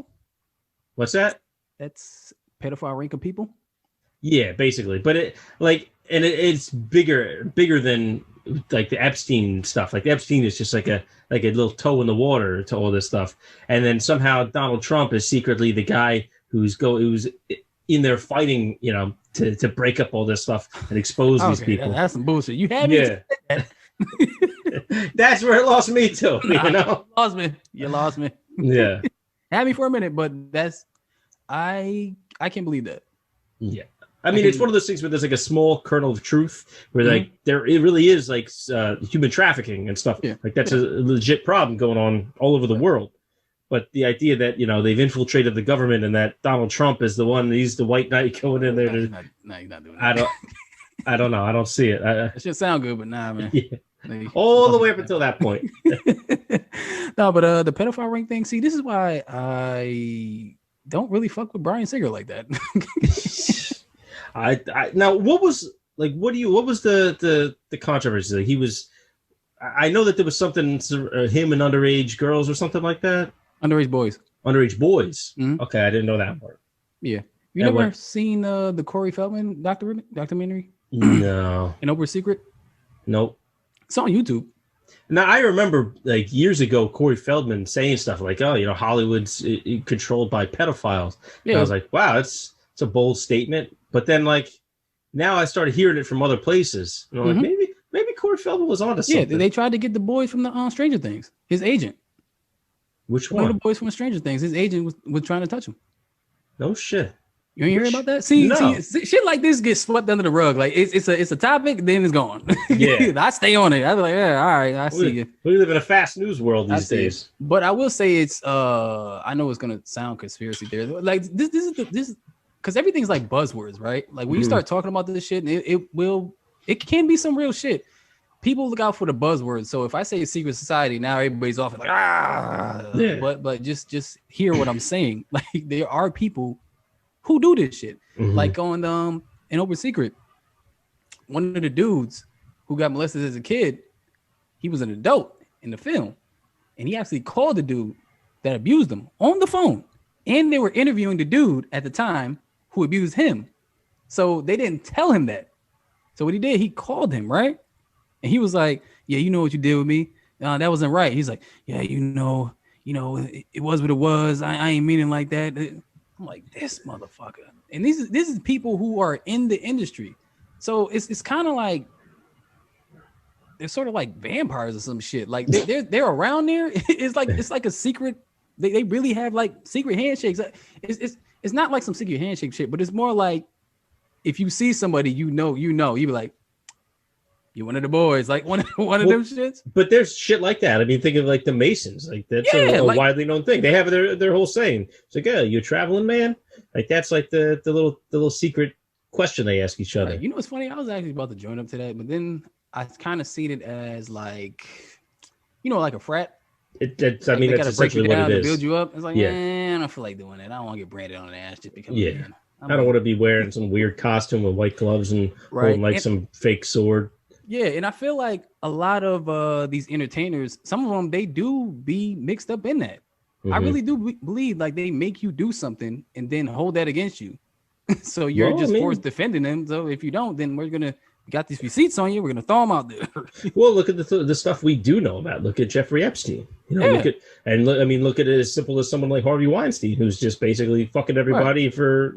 What's that? That's pedophile rank of people. Yeah, basically, but it's bigger than like the Epstein stuff. Like Epstein is just like a little toe in the water to all this stuff, and then somehow Donald Trump is secretly the guy who's in there fighting, to break up all this stuff and expose these people. That's some bullshit. You had me. Yeah, that's where it lost me too. You lost me. Yeah, had me for a minute, but I can't believe that. Yeah. I mean, it's one of those things where there's like a small kernel of truth where like it really is like human trafficking and stuff. Yeah. Like that's a legit problem going on all over the world. But the idea that, they've infiltrated the government and that Donald Trump is the one, he's the white knight going in there. You're not doing that. I don't know. I don't see it. It should sound good, but nah, man. Yeah. All the way up until that point. No, but the pedophile ring thing, see, this is why I don't really fuck with Bryan Singer like that. Now what was the controversy? Like, he was, I know that there was something, him and underage girls or something like that. Underage boys. Mm-hmm. Okay, I didn't know that part. Yeah. You never seen the Corey Feldman documentary? No. An Oprah Secret? Nope. It's on YouTube. Now, I remember like years ago, Corey Feldman saying stuff like, oh, Hollywood's controlled by pedophiles. Yeah. And I was like, wow, it's a bold statement. But then like now I started hearing it from other places. And I'm like, maybe Corey Feldman was onto something. Yeah, they tried to get the boys from the Stranger Things. His agent. Which one? One of the boys from Stranger Things. His agent was trying to touch him. No shit. You ain't hear about that? See, shit like this gets swept under the rug. Like it's a topic, then it's gone. Yeah, I stay on it. I be like, yeah, all right, I see you. We live in a fast news world these days. But I will say it's I know it's gonna sound conspiracy theory. Like this is because everything's like buzzwords, right? Like when you start talking about this shit, and it can be some real shit. People look out for the buzzwords. So if I say secret society, now everybody's off like Yeah. But just hear what I'm saying. Like there are people who do this shit. Like on an Open Secret, one of the dudes who got molested as a kid, he was an adult in the film, and he actually called the dude that abused him on the phone, and they were interviewing the dude at the time who abused him. So they didn't tell him that. So what he did, he called him, right? And he was like, yeah, you know what you did with me? That wasn't right. He's like, yeah, it was what it was. I ain't meaning like that. I'm like, this motherfucker. And this is people who are in the industry. So it's kind of like they're sort of like vampires or some shit. Like they're around there. It's like a secret. They really have like secret handshakes. It's not like some secret handshake shit, but it's more like if you see somebody you be like, you one of the boys, like one of them shits. But there's shit like that. I mean, think of like the Masons. Like that's a widely known thing. They have their whole saying. It's like, you a traveling man? Like that's like the little secret question they ask each other. Right. You know what's funny? I was actually about to join up to that, but then I kind of seen it as like, like a frat. That's essentially what it is. To build you up. It's like, man, I don't feel like doing that. I don't want to get branded on the ass just because. Yeah. I don't want to be wearing some weird costume with white gloves and holding like some fake sword. Yeah, and I feel like a lot of these entertainers, some of them, they do be mixed up in that. I really do believe like they make you do something and then hold that against you. So you're forced defending them. So if you don't, then we got these receipts on you. We're gonna throw them out there. Well, look at the stuff we do know about. Look at Jeffrey Epstein. Look at it as simple as someone like Harvey Weinstein, who's just basically fucking everybody for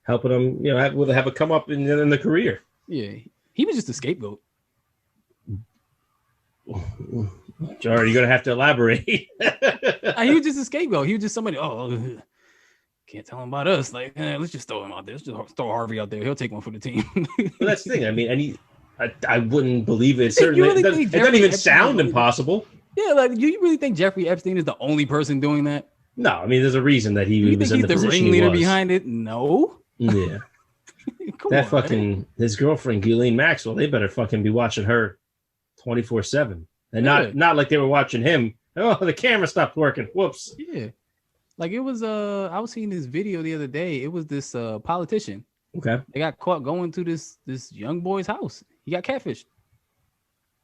helping them have a come up in the career. Yeah, he was just a scapegoat. You're gonna have to elaborate. He was just a scapegoat. He was just somebody. Can't tell him about us. Like, let's just throw him out there. Let's just throw Harvey out there. He'll take one for the team. Well, that's the thing. I mean, I wouldn't believe it. Certainly, it doesn't even sound impossible. Yeah, like, do you really think Jeffrey Epstein is the only person doing that? No, I mean, there's a reason that he was in the position he was. He's the ringleader behind it? No. Yeah. His girlfriend Ghislaine Maxwell. They better fucking be watching her 24/7, and not like they were watching him. Oh, the camera stopped working. Whoops. Yeah. Like it was I was seeing this video the other day. It was this politician. Okay. They got caught going to this young boy's house. He got catfished.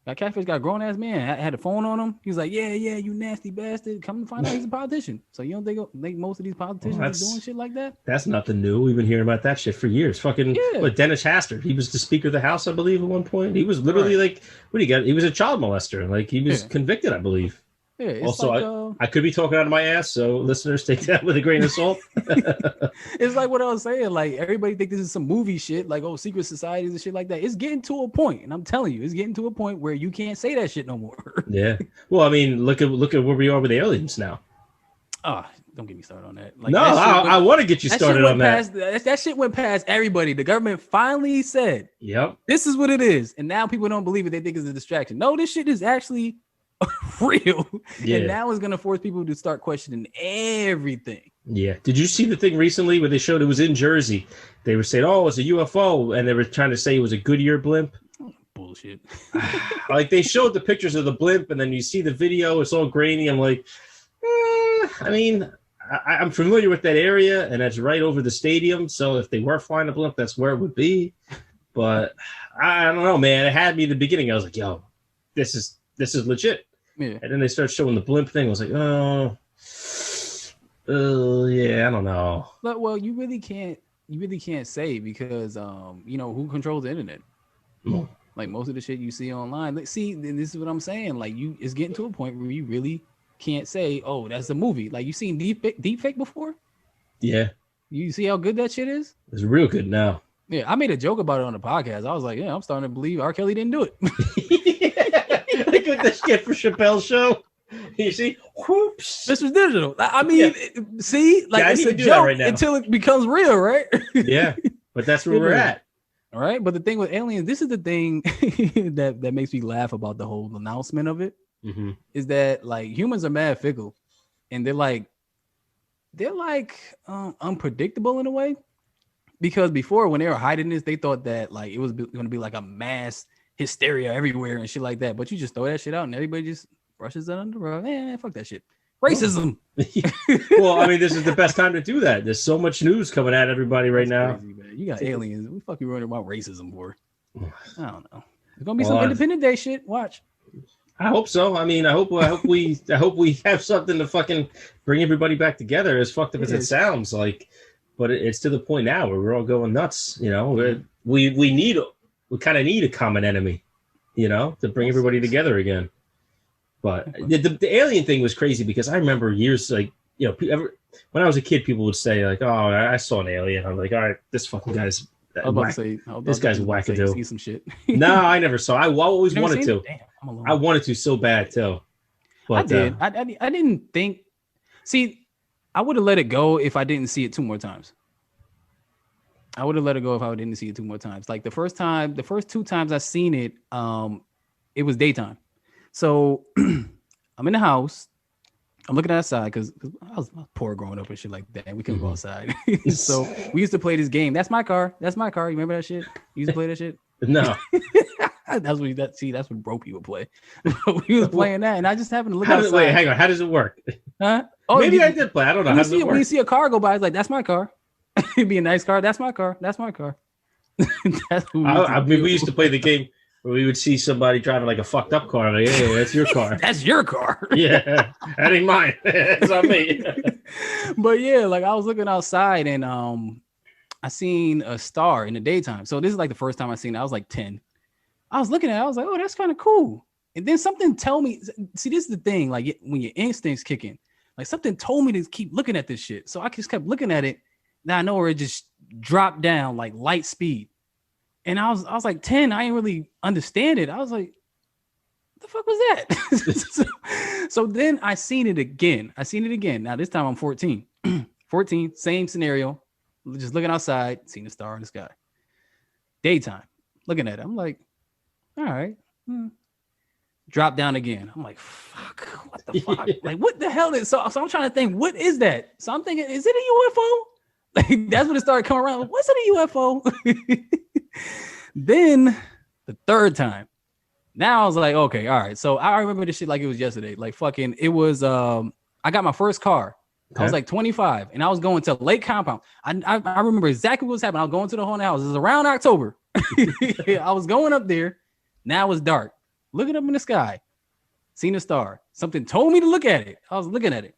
Got a grown ass man. Had a phone on him. He was like, yeah, you nasty bastard. Come to find out he's a politician. So you don't think most of these politicians are doing shit like that? That's nothing new. We've been hearing about that shit for years. Fucking Dennis Hastert. He was the Speaker of the House, I believe, at one point. He was literally like, what do you got? He was a child molester. Like he was convicted, I believe. Yeah, also, like, I could be talking out of my ass, so listeners take that with a grain of salt. It's like what I was saying. Like everybody think this is some movie shit, like secret societies and shit like that. It's getting to a point, and I'm telling you, it's getting to a point where you can't say that shit no more. Yeah. Well, I mean, look at where we are with aliens now. don't get me started on that. Like, No, I want to get you started on that. That shit went past everybody. The government finally said, Yep. This is what it is. And now people don't believe it. They think it's a distraction. No, this shit is actually real. Yeah. And now it's going to force people to start questioning everything. Yeah. Did you see the thing recently where they showed it was in Jersey? They were saying, oh, it's a UFO. And they were trying to say it was a Goodyear blimp. Bullshit. Like, they showed the pictures of the blimp, and then you see the video. It's all grainy. I'm like, I mean, I'm familiar with that area, and that's right over the stadium. So if they were flying a blimp, that's where it would be. But I don't know, man. It had me in the beginning. I was like, yo, this is legit. Yeah. And then they start showing the blimp thing. I was like, yeah, I don't know. But, well, you really can't say because who controls the internet? Mm. Like most of the shit you see online. Like, see, this is what I'm saying. Like, it's getting to a point where you really can't say, oh, that's a movie. Like, you seen deepfake before? Yeah. You see how good that shit is? It's real good now. Yeah, I made a joke about it on the podcast. I was like, yeah, I'm starting to believe R. Kelly didn't do it. Yeah. Like with the skit for Chappelle's show. You see? Whoops. This was digital. I mean, see? Like, it's a joke right now until it becomes real, right? Yeah, but that's where we're at. All right, but the thing with aliens, this is the thing that makes me laugh about the whole announcement of it, is that like humans are mad fickle, and they're like unpredictable in a way, because before when they were hiding this, they thought that like it was going to be like a mass hysteria everywhere and shit like that. But you just throw that shit out and everybody just brushes it under the rug. Man, fuck that shit. Racism. Well, I mean, this is the best time to do that. There's so much news coming at everybody right now. Crazy, man. You got aliens. What the fuck you running about racism for? I don't know. There's gonna be some Independent Day shit. Watch. I hope so. I mean, I hope we have something to fucking bring everybody back together. As fucked up as it sounds like, but it's to the point now where we're all going nuts. You know, we kind of need a common enemy. You know, to bring everybody together again. But the alien thing was crazy because I remember years like, you know, when I was a kid, people would say like, "Oh, I saw an alien." I'm like, "All right, this fucking guy's this guy's wackadoo." See some shit. No, I never saw. I always wanted to. Damn, I wanted to so bad too. But, I did. I didn't think. See, I would have let it go if I didn't see it 2 more times. I would have let it go if I didn't see it 2 more times. Like the first 2 times I seen it, it was daytime. So I'm in the house. I'm looking outside because I was poor growing up and shit like that. We couldn't go outside. So we used to play this game. That's my car. That's my car. You remember that shit? You used to play that shit? No. That's what broke you would play. We was playing that, and I just happened to look outside. Wait, hang on. How does it work? Huh? Oh, maybe I did play. I don't know. How does it work? When you see a car go by, it's like, that's my car. It'd be a nice car. That's my car. That's my car. We used to play the game where we would see somebody driving like a fucked up car. Like, hey, that's your car. That's your car. Yeah, that ain't mine. It's on me. But yeah, like I was looking outside and I seen a star in the daytime. So this is like the first time I seen it. I was like 10. I was looking at it. I was like, oh, that's kind of cool. And then something tell me, see, this is the thing. Like when your instincts kick in, like something told me to keep looking at this shit. So I just kept looking at it. Now I know where it just dropped down like light speed. And I was like 10. I didn't really understand it. I was like, what the fuck was that? so then I seen it again. Now this time I'm 14. 14, same scenario. Just looking outside, seeing a star in the sky. Daytime, looking at it. I'm like, all right. Drop down again. I'm like, fuck, what the fuck? Like, what the hell is so I'm trying to think, what is that? So I'm thinking, is it a UFO? Like, that's when it started coming around. What's it a UFO? Then the third time. Now I was like, okay, all right. So I remember this shit like it was yesterday. Like fucking, it was I got my first car. Okay. I was like 25 and I was going to Lake Compound. I remember exactly what was happening. I was going to the haunted house. It was around October. I was going up there. Now it's dark. Looking up in the sky. Seen a star. Something told me to look at it. I was looking at it.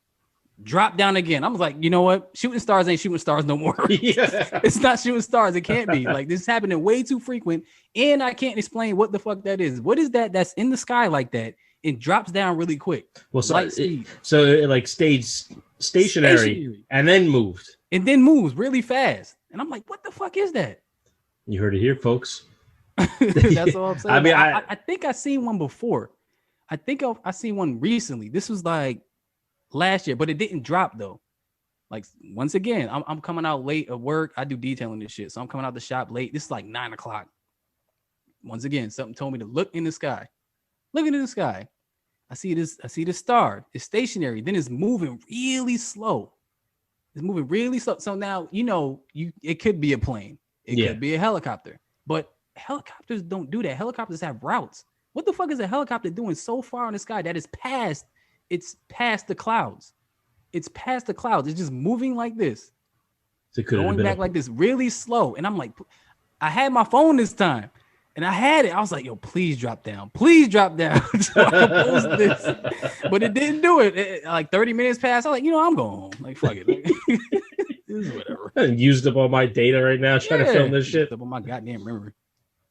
Drop down again. I was like, you know what? Shooting stars ain't shooting stars no more. Yeah. It's not shooting stars. It can't be. Like, this is happening way too frequent. And I can't explain what the fuck that is. What is that that's in the sky like that? It drops down really quick. Well, so it like stayed stationary and then moved. And then moves really fast. And I'm like, what the fuck is that? You heard it here, folks. That's all I'm saying. I mean, I think I seen one before. I think I seen one recently. This was like last year, but it didn't drop though. Like once again, I'm coming out late at work. I do detailing this shit, so I'm coming out the shop late. This is like 9:00. Once again, something told me to look in the sky. Looking in the sky, I see this star. It's stationary. Then it's moving really slow. It's moving really slow. So now it could be a plane. It could be a helicopter. But helicopters don't do that. Helicopters have routes. What the fuck is a helicopter doing so far in the sky that it's past the clouds? It's past the clouds. It's just moving like this. So it could have Going been back like this, really slow. And I'm like, I had my phone this time. And I had it. I was like, yo, please drop down. Please drop down. So I can post this. But it didn't do it. Like 30 minutes passed. I was like, I'm going home. Like, fuck it. This is whatever. I used up all my data right now trying to film this shit. Used up all my goddamn memory.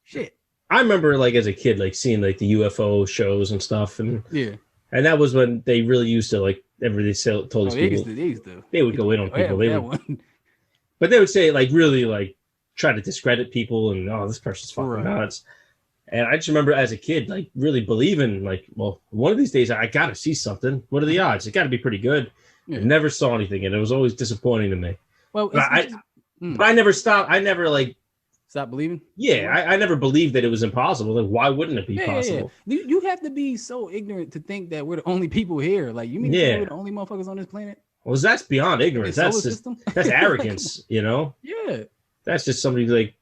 Shit. I remember like as a kid, like seeing like the UFO shows and stuff. And that was when they really used to like everybody told us people. They would go in on people. But they would say like really like try to discredit people and this person's fucking nuts. And I just remember as a kid, like really believing like, well, one of these days I got to see something. What are the odds? It got to be pretty good. I never saw anything, and it was always disappointing to me. Well, but I never stopped. I never like stop believing. Yeah, I never believed that it was impossible. Like, why wouldn't it be possible? Yeah. You have to be so ignorant to think that we're the only people here. Like, you mean to say we're the only motherfuckers on this planet? Well, that's beyond ignorance. That's just that's arrogance. Yeah. That's just somebody like,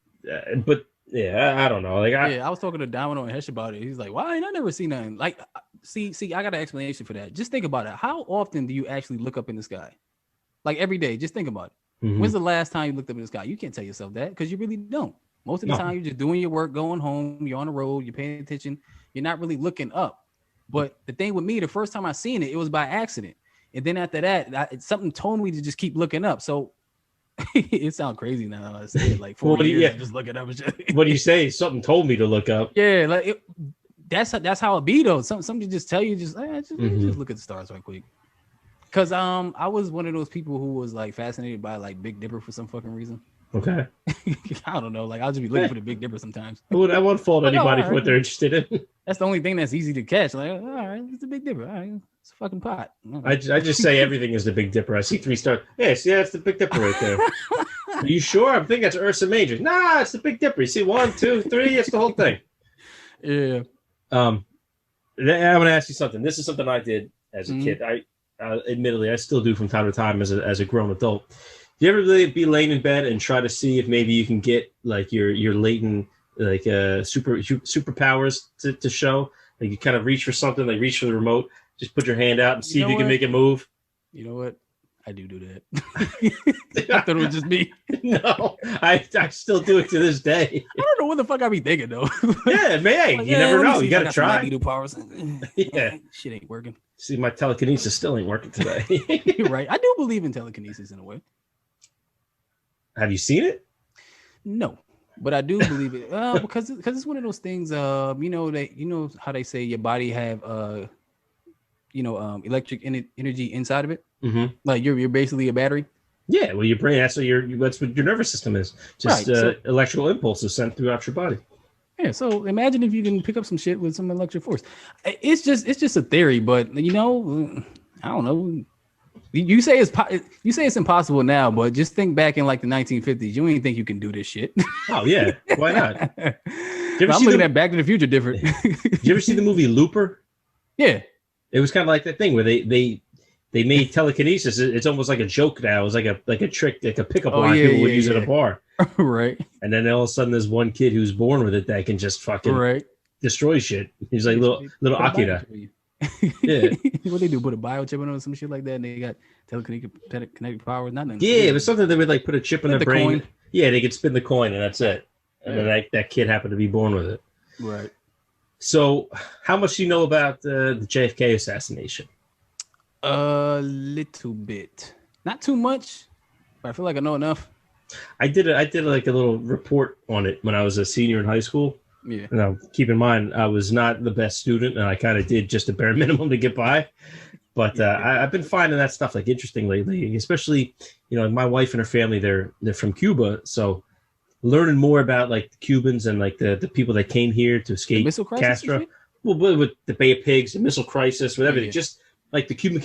but I don't know. Like, I was talking to Domino and Hesh about it. He's like, "Why ain't I never seen nothing?" Like, see, I got an explanation for that. Just think about it. How often do you actually look up in the sky? Like every day. Just think about it. Mm-hmm. When's the last time you looked up in the sky? You can't tell yourself that because you really don't. Most of the time, you're just doing your work, going home. You're on the road. You're paying attention. You're not really looking up. But the thing with me, the first time I seen it, it was by accident. And then after that, something told me to just keep looking up. So it sounds crazy now. I say it like 4 years just looking up. What do you say? Something told me to look up. Yeah, like that's how it be though. Something just tell you just look at the stars right quick. Cause I was one of those people who was like fascinated by like Big Dipper for some fucking reason. Okay. I don't know. Like I'll just be looking for the Big Dipper sometimes. I won't fault anybody for what they're interested in. That's the only thing that's easy to catch. Like, all right, it's the Big Dipper. All right, it's a fucking pot. I just say everything is the Big Dipper. I see 3 stars. Yeah, see, that's the Big Dipper right there. Are you sure? I'm thinking that's Ursa Major. Nah, it's the Big Dipper. You see 1, 2, 3. It's the whole thing. Yeah. I'm gonna ask you something. This is something I did as a kid. I admittedly I still do from time to time as a grown adult. Do you ever really be laying in bed and try to see if maybe you can get like your latent like superpowers to show? Like you kind of reach for something, like reach for the remote, just put your hand out and see if you can make it move. You know what? I do that. I thought it was just me. No, I still do it to this day. I don't know what the fuck I be thinking though. Yeah, man, like, you never know. You gotta try. Powers. Yeah, shit ain't working. See, my telekinesis still ain't working today. You're right. I do believe in telekinesis in a way. Have you seen it? No, but I do believe it because it's one of those things. You know how they say your body have electric energy inside of it. Mm-hmm. Like you're basically a battery. Yeah, well, your brain. That's what your nervous system is. Just electrical impulses sent throughout your body. Yeah. So imagine if you can pick up some shit with some electric force. It's just a theory, but I don't know. You say it's impossible now, but just think back in like the 1950s. You ain't think you can do this shit. Oh yeah, why not? I'm looking at Back to the Future different. Did you ever see the movie Looper? Yeah, it was kind of like that thing where they made telekinesis. It's almost like a joke now. It's like a trick, like a pickup line people would use at a bar, right? And then all of a sudden, there's one kid who's born with it that can just fucking destroy shit. He's like little Akira. Yeah. What they do? Put a biochip in or some shit like that, and they got telekinetic powers. Nothing. Yeah, it was something they would like put a chip in their brain. Coin. Yeah, they could spin the coin, and that's it. And then that kid happened to be born with it. Right. So, how much do you know about the JFK assassination? A little bit, not too much, but I feel like I know enough. I did like a little report on it when I was a senior in high school. Yeah. Now, keep in mind, I was not the best student, and I kind of did just the bare minimum to get by. But I've been finding that stuff like interesting lately, especially my wife and her family. They're from Cuba, so learning more about like the Cubans and like the people that came here to escape Castro. Well, with the Bay of Pigs, the missile crisis, with everything, just like the Cuban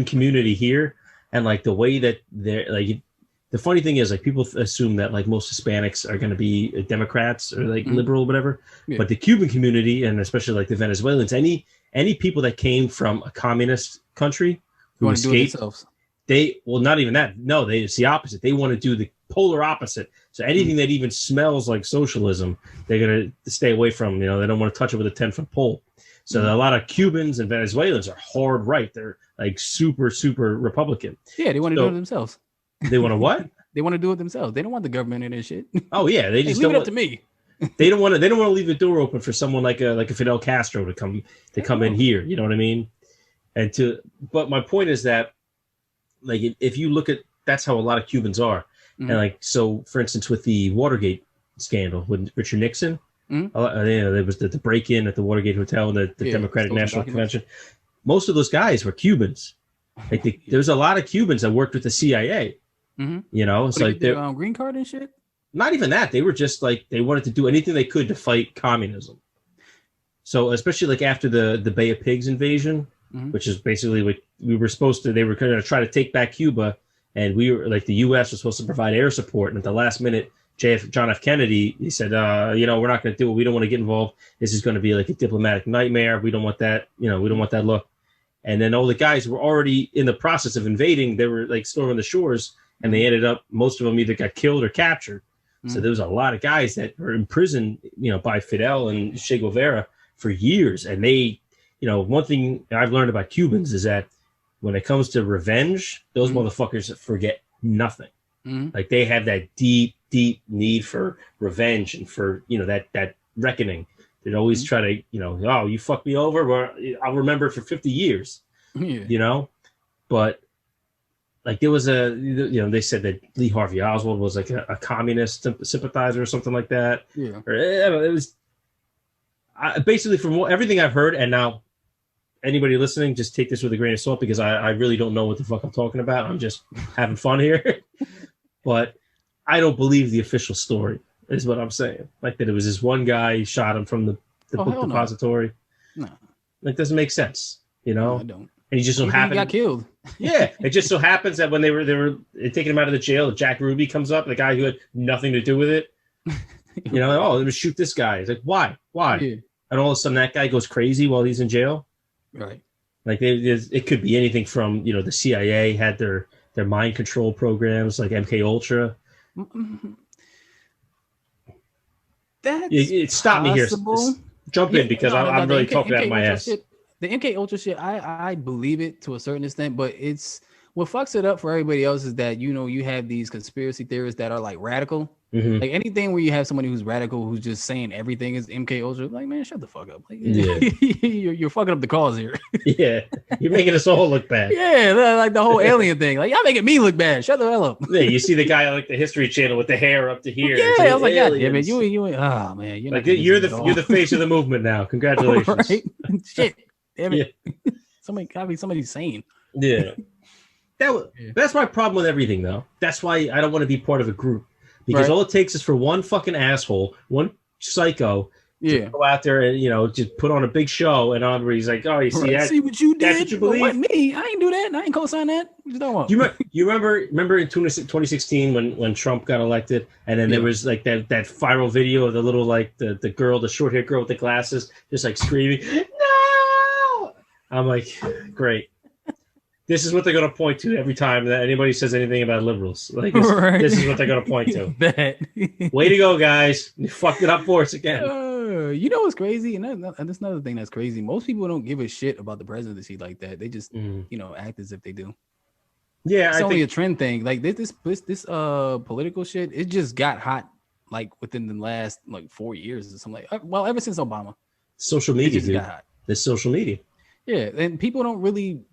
community here. and like the way that they're like. The funny thing is, like, people assume that like most Hispanics are going to be Democrats or like liberal or whatever, but the Cuban community, and especially like the Venezuelans, any people that came from a communist country who escaped, not even that. No, it's the opposite. They want to do the polar opposite. So anything that even smells like socialism, they're going to stay away from. They don't want to touch it with a 10-foot pole. So a lot of Cubans and Venezuelans are hard right. They're like super, super Republican. Yeah, they want to do it themselves. They want to what? They want to do it themselves. They don't want the government in their shit. Oh yeah, they just leave it up to me. They don't want to leave the door open for someone like a Fidel Castro to come in here. You know what I mean? But my point is that, like, if you look at, that's how a lot of Cubans are. And like, so for instance, with the Watergate scandal with Richard Nixon, there was the break-in at the Watergate Hotel and the Democratic National Convention. Most of those guys were Cubans. Like there's a lot of Cubans that worked with the CIA. It's like their green card and shit. Not even that. They were just like, they wanted to do anything they could to fight communism. So especially like after the Bay of Pigs invasion, which is basically what we were supposed to, they were going to try to take back Cuba, and we were like, the U.S. was supposed to provide air support, and at the last minute, John F. Kennedy, he said, we're not going to do it. We don't want to get involved. This is going to be like a diplomatic nightmare. We don't want that. We don't want that look. And then all the guys were already in the process of invading. They were like storming the shores, and they ended up, most of them either got killed or captured. So there was a lot of guys that were in prison, by Fidel and Che Guevara for years. And they, one thing I've learned about Cubans is that when it comes to revenge, those motherfuckers forget nothing. Like they have that deep, deep need for revenge and for, that reckoning. They'd always try to, oh, you fucked me over, well, I'll remember it for 50 years, But like there was they said that Lee Harvey Oswald was like a communist sympathizer or something like that. Yeah. Or, it was basically from everything I've heard. And now anybody listening, just take this with a grain of salt, because I really don't know what the fuck I'm talking about. I'm just having fun here. But I don't believe the official story, is what I'm saying. Like that it was this one guy, he shot him from the book depository. No. Like, doesn't make sense, No, I don't. And he just so happened. He got killed. Yeah, it just so happens that when they were taking him out of the jail, Jack Ruby comes up, the guy who had nothing to do with it. Let me shoot this guy. It's like, why? Yeah. And all of a sudden, that guy goes crazy while he's in jail. Right. Like it could be anything from the CIA had their mind control programs like MK Ultra. That's stop me here. Jump in, because I'm really talking out my ass. The MK Ultra shit, I believe it to a certain extent, but it's what fucks it up for everybody else is that you have these conspiracy theorists that are like radical. Like anything where you have somebody who's radical who's just saying everything is MK Ultra, like, man, shut the fuck up. Like, you're fucking up the cause here. Yeah, you're making us all look bad. Yeah, like the whole alien thing. Like, y'all making me look bad. Shut the hell up. Yeah, you see the guy on like the History Channel with the hair up to here. Yeah, I was like, God damn it, you oh man, you're the face of the movement now. Congratulations. Right? Shit. Damn it. Yeah. Somebody's sane. Yeah. That's my problem with everything, though. That's why I don't want to be part of a group, because all it takes is for one fucking asshole, one psycho, to go out there and just put on a big show, and on where he's like, oh, you see that? See what you did? That's what you believe? What, me? I ain't do that. I ain't co-sign that. What you talking about? You remember in 2016 when Trump got elected, and then there was like that viral video of the little like the girl, the short haired girl with the glasses, just like screaming, no! I'm like, great. This is what they're going to point to every time that anybody says anything about liberals. Like this is what they're going to point to. Way to go, guys! You fucked it up for us again. You know what's crazy, and that's another thing that's crazy. Most people don't give a shit about the presidency like that. They just act as if they do. Yeah, it's only a trend thing. Like this political shit, it just got hot like within the last like 4 years or something. Well, ever since Obama, social media, dude. Got hot. There's social media. Yeah, and people don't really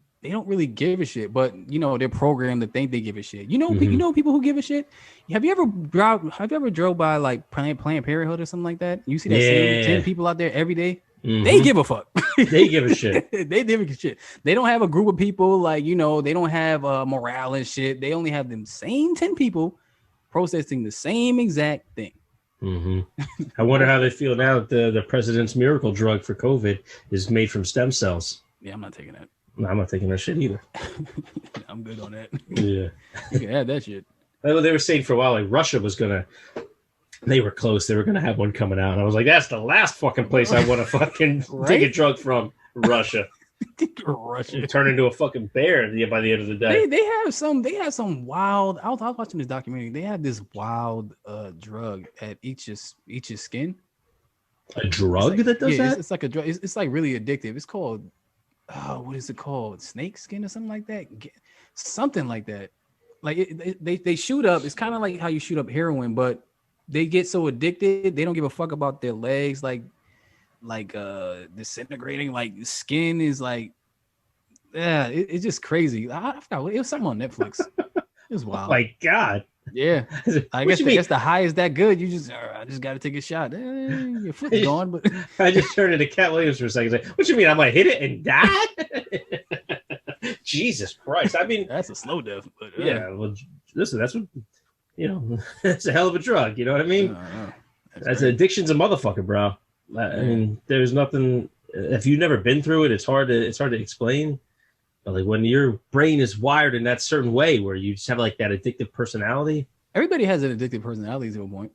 give a shit, but they're programmed to think they give a shit. People who give a shit. Have you ever drove by like Planned Parenthood or something like that? You see that same 10 people out there every day. They give a fuck. They give a shit. They give a shit. They don't have a group of people like they don't have morale and shit. They only have them same 10 people protesting the same exact thing. I wonder how they feel now that the president's miracle drug for COVID is made from stem cells. Yeah, I'm not taking that. No, I'm not taking that shit either. I'm good on that. Yeah. You can have that shit. They were saying for a while, like Russia was gonna. They were close. They were gonna have one coming out, and I was like, "That's the last fucking place I want to fucking take a drug from." Russia. Russia. Turn into a fucking bear by the end of the day. They have some wild. I was watching this documentary. They have this wild drug at each's skin. A drug that does that? It's like a drug. It's like really addictive. It's called what is it called? Snake skin or something like that. Something like that. Like they shoot up. It's kind of like how you shoot up heroin, but they get so addicted they don't give a fuck about their legs like disintegrating. Like skin is like, yeah, it's just crazy. I forgot, it was something on Netflix. It was wild. Oh my God. Yeah, I guess the high is that good. You just I just got to take a shot. Your foot's gone, but I just turned into Cat Williams for a second. Like, what you mean? I'm gonna hit it and die? Jesus Christ! I mean, that's a slow death. But, yeah. Well, listen, that's what that's a hell of a drug. You know what I mean? That's addiction's a motherfucker, bro. I mean, there's nothing. If you've never been through it, it's hard to explain. But like when your brain is wired in that certain way, where you just have like that addictive personality. Everybody has an addictive personality to a point.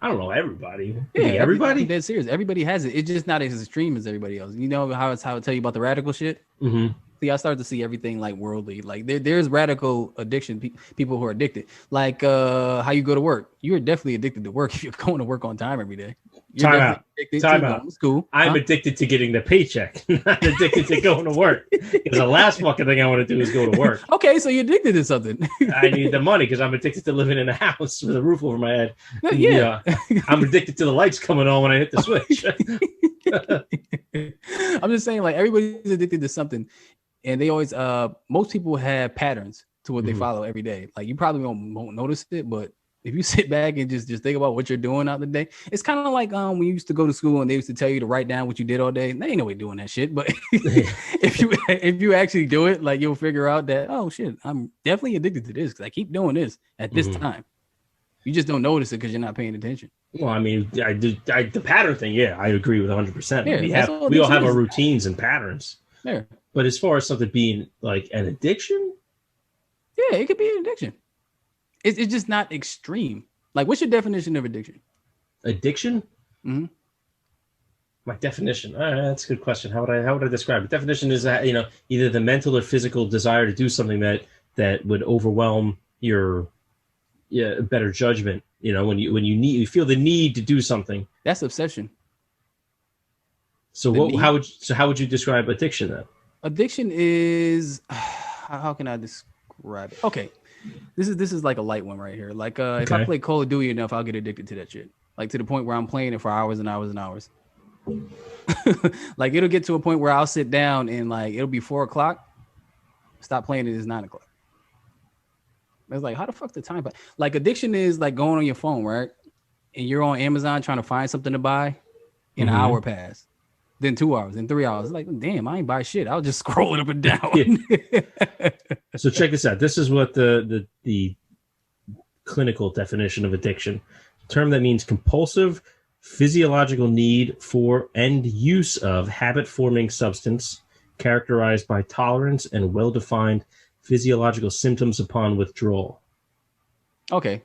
I don't know everybody. Yeah, everybody. I'm dead serious. Everybody has it. It's just not as extreme as everybody else. You know how I tell you about the radical shit. Mm-hmm. See, I started to see everything like worldly. Like there's radical addiction. People who are addicted. Like how you go to work. You are definitely addicted to work if you're going to work on time every day. You're Time out. Time out. Going to school. I'm addicted to getting the paycheck, not addicted to going to work. Because the last fucking thing I want to do is go to work. Okay, so you're addicted to something. I need the money because I'm addicted to living in a house with a roof over my head. Yeah. I'm addicted to the lights coming on when I hit the switch. I'm just saying, like everybody's addicted to something, and they always most people have patterns to what they follow every day. Like you probably won't notice it, but if you sit back and just think about what you're doing out the day, it's kind of like when you used to go to school and they used to tell you to write down what you did all day. They ain't no way doing that shit, but if you actually do it, like you'll figure out that, oh shit, I'm definitely addicted to this because I keep doing this at this time. You just don't notice it because you're not paying attention. Well, I mean, the pattern thing, yeah, I agree with 100%. Yeah, we all have our routines and patterns. Yeah. But as far as something being like an addiction, yeah, it could be an addiction. It's just not extreme. Like, what's your definition of addiction? Addiction? Mm-hmm. My definition. That's a good question. How would I describe it? Definition is that either the mental or physical desire to do something that would overwhelm your better judgment. When you feel the need to do something. That's obsession. So how would you describe addiction then? Addiction is how can I describe it? Okay. This is like a light one right here. Like if I play Call of Duty enough, I'll get addicted to that shit. Like to the point where I'm playing it for hours and hours and hours. Like it'll get to a point where I'll sit down and like it'll be 4:00. Stop playing it is 9:00. It's like how the fuck the time? Like addiction is like going on your phone, right? And you're on Amazon trying to find something to buy. An hour passed. Then 2 hours, then 3 hours. It's like, damn, I ain't buy shit. I was just scrolling up and down. Yeah. So check this out. This is what the clinical definition of addiction. A term that means compulsive physiological need for and use of habit-forming substance characterized by tolerance and well-defined physiological symptoms upon withdrawal. Okay,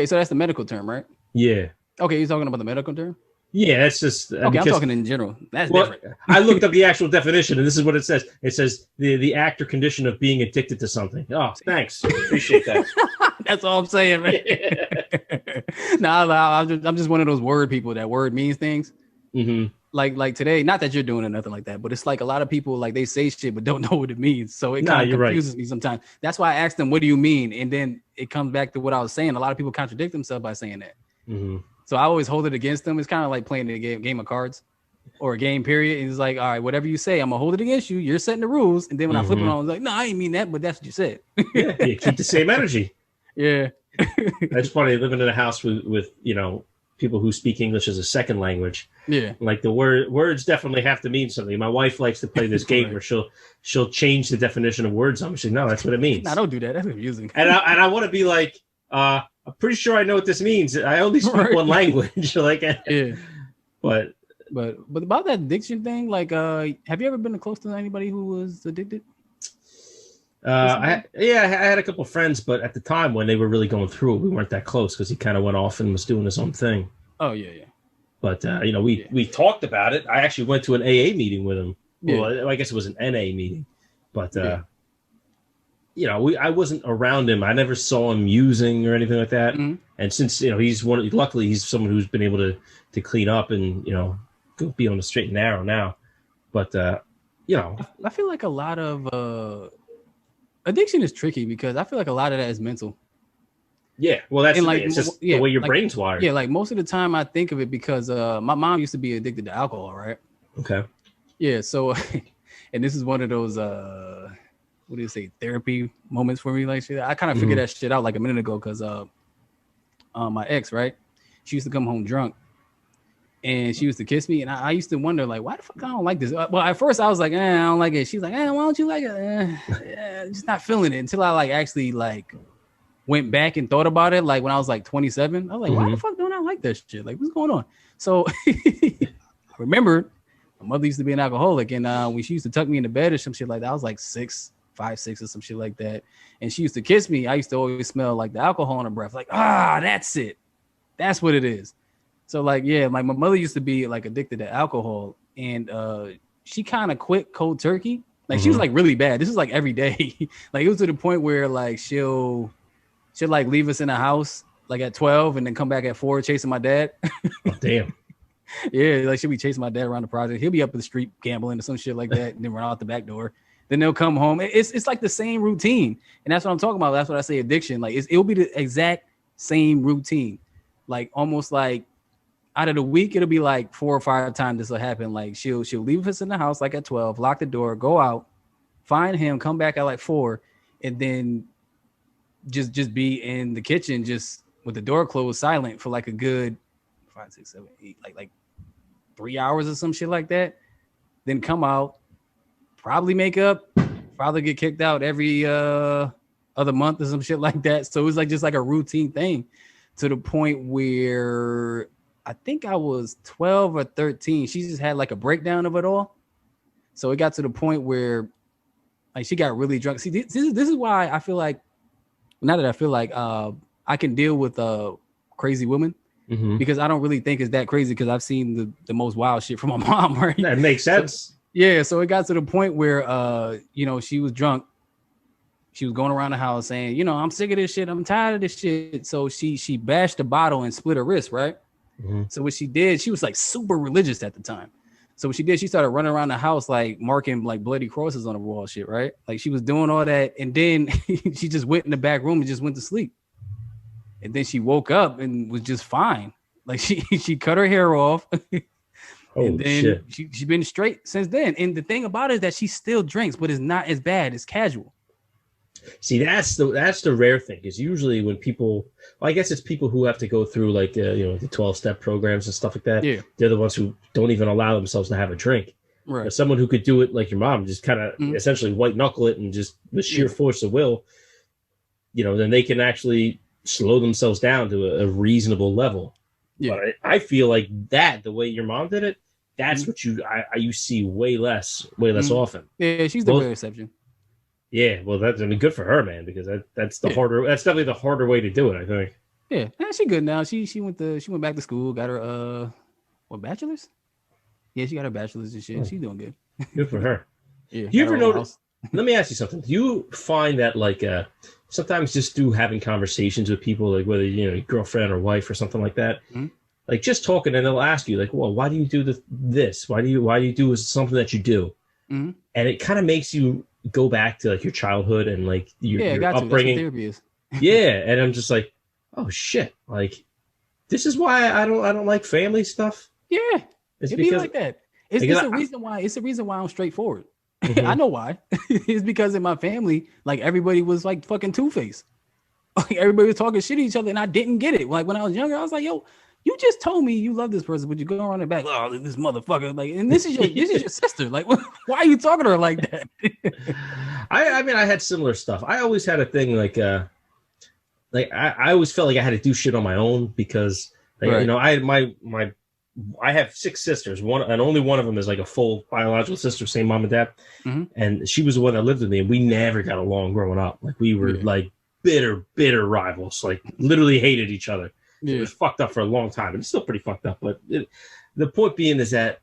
so that's the medical term, right? Yeah. Okay, you're talking about the medical term? Yeah, that's just... Okay, I'm talking in general. That's different. I looked up the actual definition, and this is what it says. It says the act or condition of being addicted to something. Oh, thanks. Appreciate that. That's all I'm saying, man. I'm just one of those word people that word means things. Mm-hmm. Like today, not that you're doing it, nothing like that, but it's like a lot of people, like they say shit, but don't know what it means. So it kind of confuses me sometimes. That's why I asked them, what do you mean? And then it comes back to what I was saying. A lot of people contradict themselves by saying that. Mm-hmm. So I always hold it against them. It's kind of like playing a game of cards or a game period. And it's like, all right, whatever you say, I'm going to hold it against you. You're setting the rules. And then when I flip it on, I was like, no, I ain't mean that, but that's what you said. Yeah, you keep the same energy. Yeah. That's funny, living in a house with people who speak English as a second language. Yeah. Like the words definitely have to mean something. My wife likes to play this game where she'll change the definition of words on me. She's like, no, that's what it means. No, don't do that. That's confusing. And I want to be like, I'm pretty sure I know what this means. I only speak one language. But But about that addiction thing, like, have you ever been close to anybody who was addicted? I had a couple of friends, but at the time when they were really going through it, we weren't that close because he kind of went off and was doing his own thing. Oh yeah. But we talked about it. I actually went to an AA meeting with him. Yeah. Well, I guess it was an NA meeting, but I wasn't around him. I never saw him using or anything like that. Mm-hmm. And since luckily he's someone who's been able to clean up and go be on the straight and narrow now. But I feel like a lot of addiction is tricky because I feel like a lot of that is mental. Yeah, well, that's it's just the way your brain's wired. Yeah, like most of the time I think of it because my mom used to be addicted to alcohol, right? Okay. Yeah, so and this is one of those what do you say, therapy moments for me, like shit. I kind of figured that shit out like a minute ago because my ex, right? She used to come home drunk and she used to kiss me, and I used to wonder, like, why the fuck I don't like this? Well, at first I was like, I don't like it. She's like, why don't you like it? Just not feeling it until I like actually like went back and thought about it. Like when I was like 27, I was like, why the fuck don't I like that shit? Like, what's going on? So I remembered my mother used to be an alcoholic, and when she used to tuck me into bed or some shit like that, I was like 5, 6 or some shit like that. And she used to kiss me. I used to always smell like the alcohol in her breath. Like, that's it. That's what it is. So like, yeah, like my mother used to be like addicted to alcohol, and she kind of quit cold turkey. Like she was like really bad. This is like every day. Like it was to the point where like she'll like leave us in the house like at 12 and then come back at 4 chasing my dad. Oh, damn. Yeah, like she'll be chasing my dad around the project. He'll be up in the street gambling or some shit like that, and then run out the back door. Then they'll come home. It's like the same routine, and that's what I'm talking about. That's what I say addiction. Like it'll be the exact same routine. Like almost like out of the week, it'll be like 4 or 5 times this will happen. Like she'll leave us in the house like at 12, lock the door, go out, find him, come back at like 4, and then just be in the kitchen just with the door closed, silent for like a good 5, 6, 7, 8, like 3 hours or some shit like that. Then come out, probably make up, probably get kicked out every other month or some shit like that. So it was like just like a routine thing, to the point where I think I was 12 or 13. She just had like a breakdown of it all. So it got to the point where like she got really drunk. See, this is why I feel like, now that I feel like I can deal with crazy women, because I don't really think it's that crazy, because I've seen the most wild shit from my mom, right? That makes sense. So, yeah, so it got to the point where she was drunk. She was going around the house saying, I'm sick of this shit. I'm tired of this shit. So she bashed the bottle and split her wrist, right? So what she did, she was like super religious at the time. So what she did, she started running around the house like marking like bloody crosses on the wall, shit, right? Like she was doing all that, and then she just went in the back room and just went to sleep. And then she woke up and was just fine. Like she cut her hair off. And then she's been straight since then. And the thing about it is that she still drinks, but it's not as bad. It's casual. See, that's the rare thing, is usually when people, well, I guess it's people who have to go through like the 12-step programs and stuff like that. Yeah. They're the ones who don't even allow themselves to have a drink. Right. But someone who could do it like your mom, just kind of essentially white knuckle it and just with sheer force of will, then they can actually slow themselves down to a reasonable level. Yeah. But I feel like that, the way your mom did it, that's what you see way less often. Yeah, she's the rare exception. Yeah, well, that's good for her, man, because that's definitely the harder way to do it, I think. Yeah, she good now. She went back to school, got her bachelor's? Yeah, she got her bachelor's and shit. She's doing good. Good for her. Yeah. Do you ever notice? Let me ask you something. Do you find that like sometimes just through having conversations with people, like whether your girlfriend or wife or something like that, like just talking, and they'll ask you like, well, why do you do this? Why do you do something that you do? And it kind of makes you go back to like your childhood and like your upbringing. That's what yeah, and I'm just like, oh shit, like this is why I don't like family stuff. Yeah, it'd be like that. It's a reason why. It's a reason why I'm straightforward. I know why. It's because in my family, like everybody was like fucking Two-Face. Like everybody was talking shit to each other, and I didn't get it. Like when I was younger, I was like, yo, you just told me you love this person, but you go around the back, oh, this motherfucker. Like, and this is your sister. Like, why are you talking to her like that? I mean, I had similar stuff. I always had a thing like I always felt like I had to do shit on my own because, like, right. I had my I have 6 sisters. One and only one of them is like a full biological sister, same mom and dad. And she was the one that lived with me, and we never got along growing up. Like we were like bitter rivals. Like literally hated each other. It was fucked up for a long time, and it's still pretty fucked up. But the point being is that,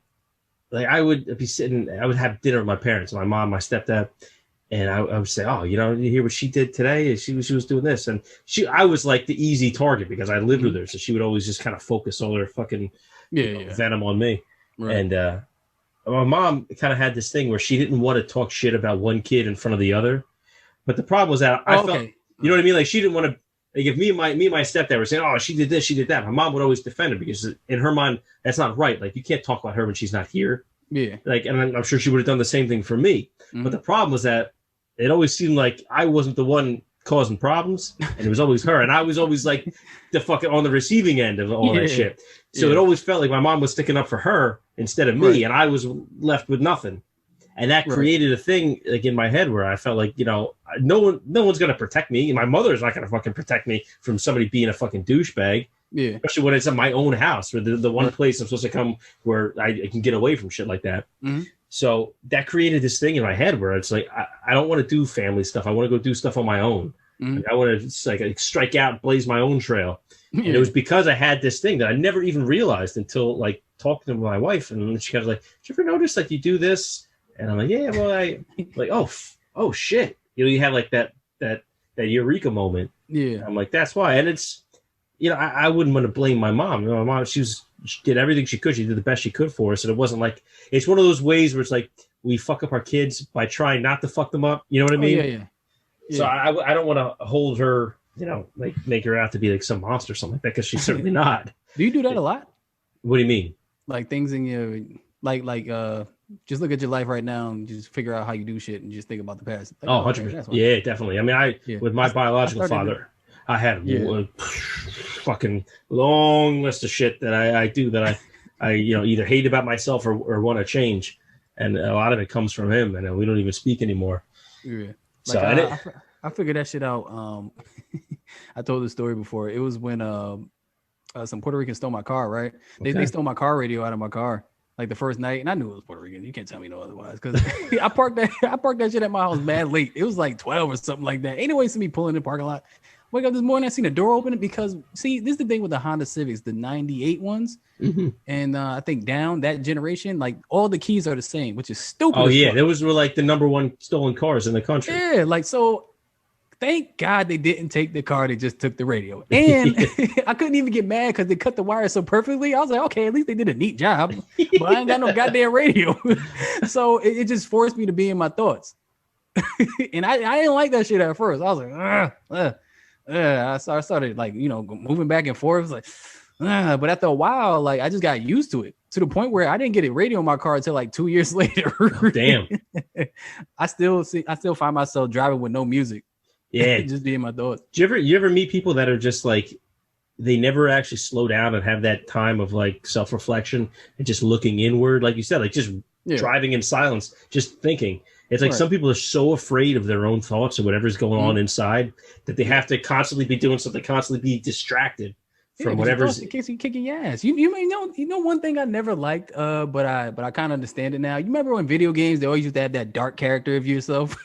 like, I would have dinner with my parents, my mom, my stepdad, and I would say, "Oh, you hear what she did today? She was doing this," and I was like the easy target because I lived with her, so she would always just kind of focus all her fucking venom on me. Right. And my mom kind of had this thing where she didn't want to talk shit about one kid in front of the other, but the problem was that I felt, you know what I mean? Like she didn't want to. Like if me and my stepdad were saying, "Oh, she did this, she did that," my mom would always defend her because in her mind that's not right. Like you can't talk about her when she's not here. Yeah. Like, and I'm sure she would have done the same thing for me. But the problem was that it always seemed like I wasn't the one causing problems, and it was always her, and I was always like the fucking on the receiving end of all that shit. So it always felt like my mom was sticking up for her instead of me, and I was left with nothing. And that created a thing like in my head where I felt like, no one's going to protect me. My mother's not going to fucking protect me from somebody being a fucking douchebag. Yeah. Especially when it's in my own house, where the one place I'm supposed to come where I can get away from shit like that. So that created this thing in my head where it's like, I don't want to do family stuff. I want to go do stuff on my own. Like, I want to like strike out, blaze my own trail. And it was because I had this thing that I never even realized until like talking to my wife. And she kind of like, did you ever notice like you do this? And I'm like, yeah, well, I like, oh shit. You have like that eureka moment. Yeah. I'm like, that's why. And it's, I wouldn't want to blame my mom. My mom, she did everything she could. She did the best she could for us. And it wasn't like, it's one of those ways where it's like, we fuck up our kids by trying not to fuck them up. You know what I mean? Yeah. So I don't want to hold her, like make her out to be like some monster or something like that, because she's certainly not. Do you do that a lot? What do you mean? Like things in your, like just look at your life right now and just figure out how you do shit and just think about the past. Like, 100%. Yeah, definitely. I mean, with my biological father, I had a fucking long list of shit that I do that I either hate about myself or want to change. And a lot of it comes from him, and we don't even speak anymore. Yeah. So I figured that shit out. I told the story before. It was when some Puerto Ricans stole my car, right? They stole my car radio out of my car. Like the first night, and I knew it was Puerto Rican. You can't tell me no otherwise, because I parked that shit at my house mad late. It was like 12 or something like that. Anyway, see me pulling in the parking lot. Wake up this morning, I seen the door open because see, this is the thing with the Honda Civics, the 98 ones, and I think down that generation, like all the keys are the same, which is stupid. Oh yeah, those were like the number one stolen cars in the country. Yeah, like so. Thank God they didn't take the car. They just took the radio. And I couldn't even get mad because they cut the wire so perfectly. I was like, okay, at least they did a neat job. But I ain't got no goddamn radio. So it just forced me to be in my thoughts. And I didn't like that shit at first. I was like, I started like, moving back and forth. It was like, but after a while, like I just got used to it, to the point where I didn't get a radio in my car until like 2 years later. Damn. I still find myself driving with no music. Yeah, just be in my thoughts. Do you ever meet people that are just like, they never actually slow down and have that time of like self-reflection and just looking inward, like you said, like just driving in silence, just thinking. It's like some people are so afraid of their own thoughts or whatever's going on inside that they have to constantly be doing something, constantly be distracted from whatever's in case you kicking your ass. You may know one thing I never liked, but I kind of understand it now. You remember in video games they always used to have that dark character of yourself.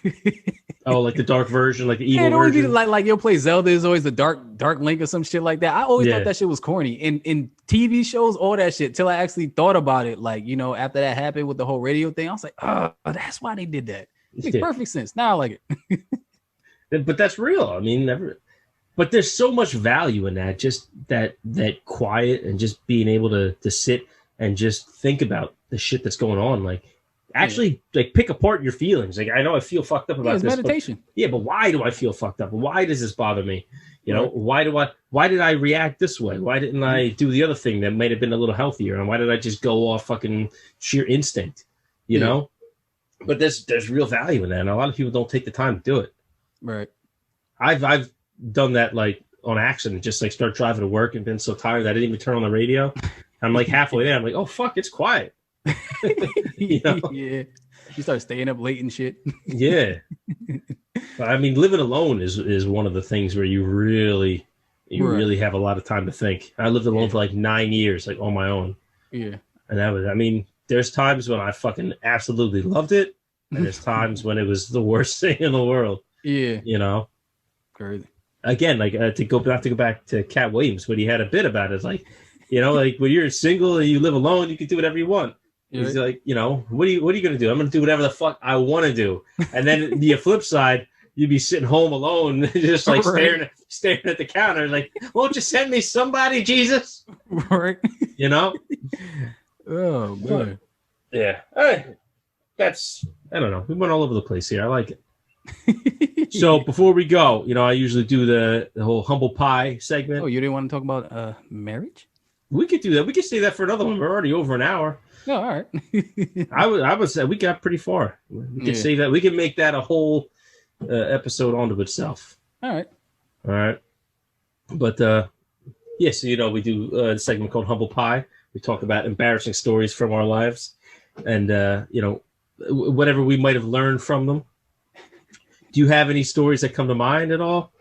Oh, like the dark version, like the evil version. Always be like you'll play Zelda is always the dark Link or some shit like that. I always thought that shit was corny. In TV shows, all that shit, till I actually thought about it. Like, after that happened with the whole radio thing, I was like, oh, that's why they did that. It makes perfect sense. Now I like it. But that's real. I mean, but there's so much value in that, just that quiet and just being able to sit and just think about the shit that's going on. Like, actually, like pick apart your feelings. Like, I know I feel fucked up about it's this. Meditation. But why do I feel fucked up? Why does this bother me? Why did I react this way? Why didn't I do the other thing that might have been a little healthier? And why did I just go off fucking sheer instinct? You know? But there's real value in that. And a lot of people don't take the time to do it. Right. I've done that like on accident, just like start driving to work and been so tired that I didn't even turn on the radio. I'm like halfway there. I'm like, oh fuck, it's quiet. Yeah, you start staying up late and shit. Yeah, but I mean, living alone is one of the things where you really have a lot of time to think. I lived alone for like 9 years, like on my own. Yeah. And that was, I mean, there's times when I fucking absolutely loved it, and there's times when it was the worst thing in the world. Yeah. You know, Crazy. again, like to go back to Cat Williams, what he had a bit about it, is like, you know, like when you're single and you live alone, you can do whatever you want. Yeah. He's like, you know, what are you gonna do? I'm gonna do whatever the fuck I want to do. And then the flip side, you'd be sitting home alone, just like Right. staring at the counter, like, won't you send me somebody, Jesus? Right. You know? Oh boy. Yeah. That's, I don't know. We went all over the place here. I like it. So before we go, you know, I usually do the whole humble pie segment. Oh, you didn't want to talk about marriage? We could do that. We could say that for another one. We're already over an hour. No, all right. I would say we got pretty far. We could say that. We can make that a whole episode onto itself. All right. All right. But yeah, so you know, we do a segment called Humble Pie. We talk about embarrassing stories from our lives, and you know, whatever we might have learned from them. Do you have any stories that come to mind at all?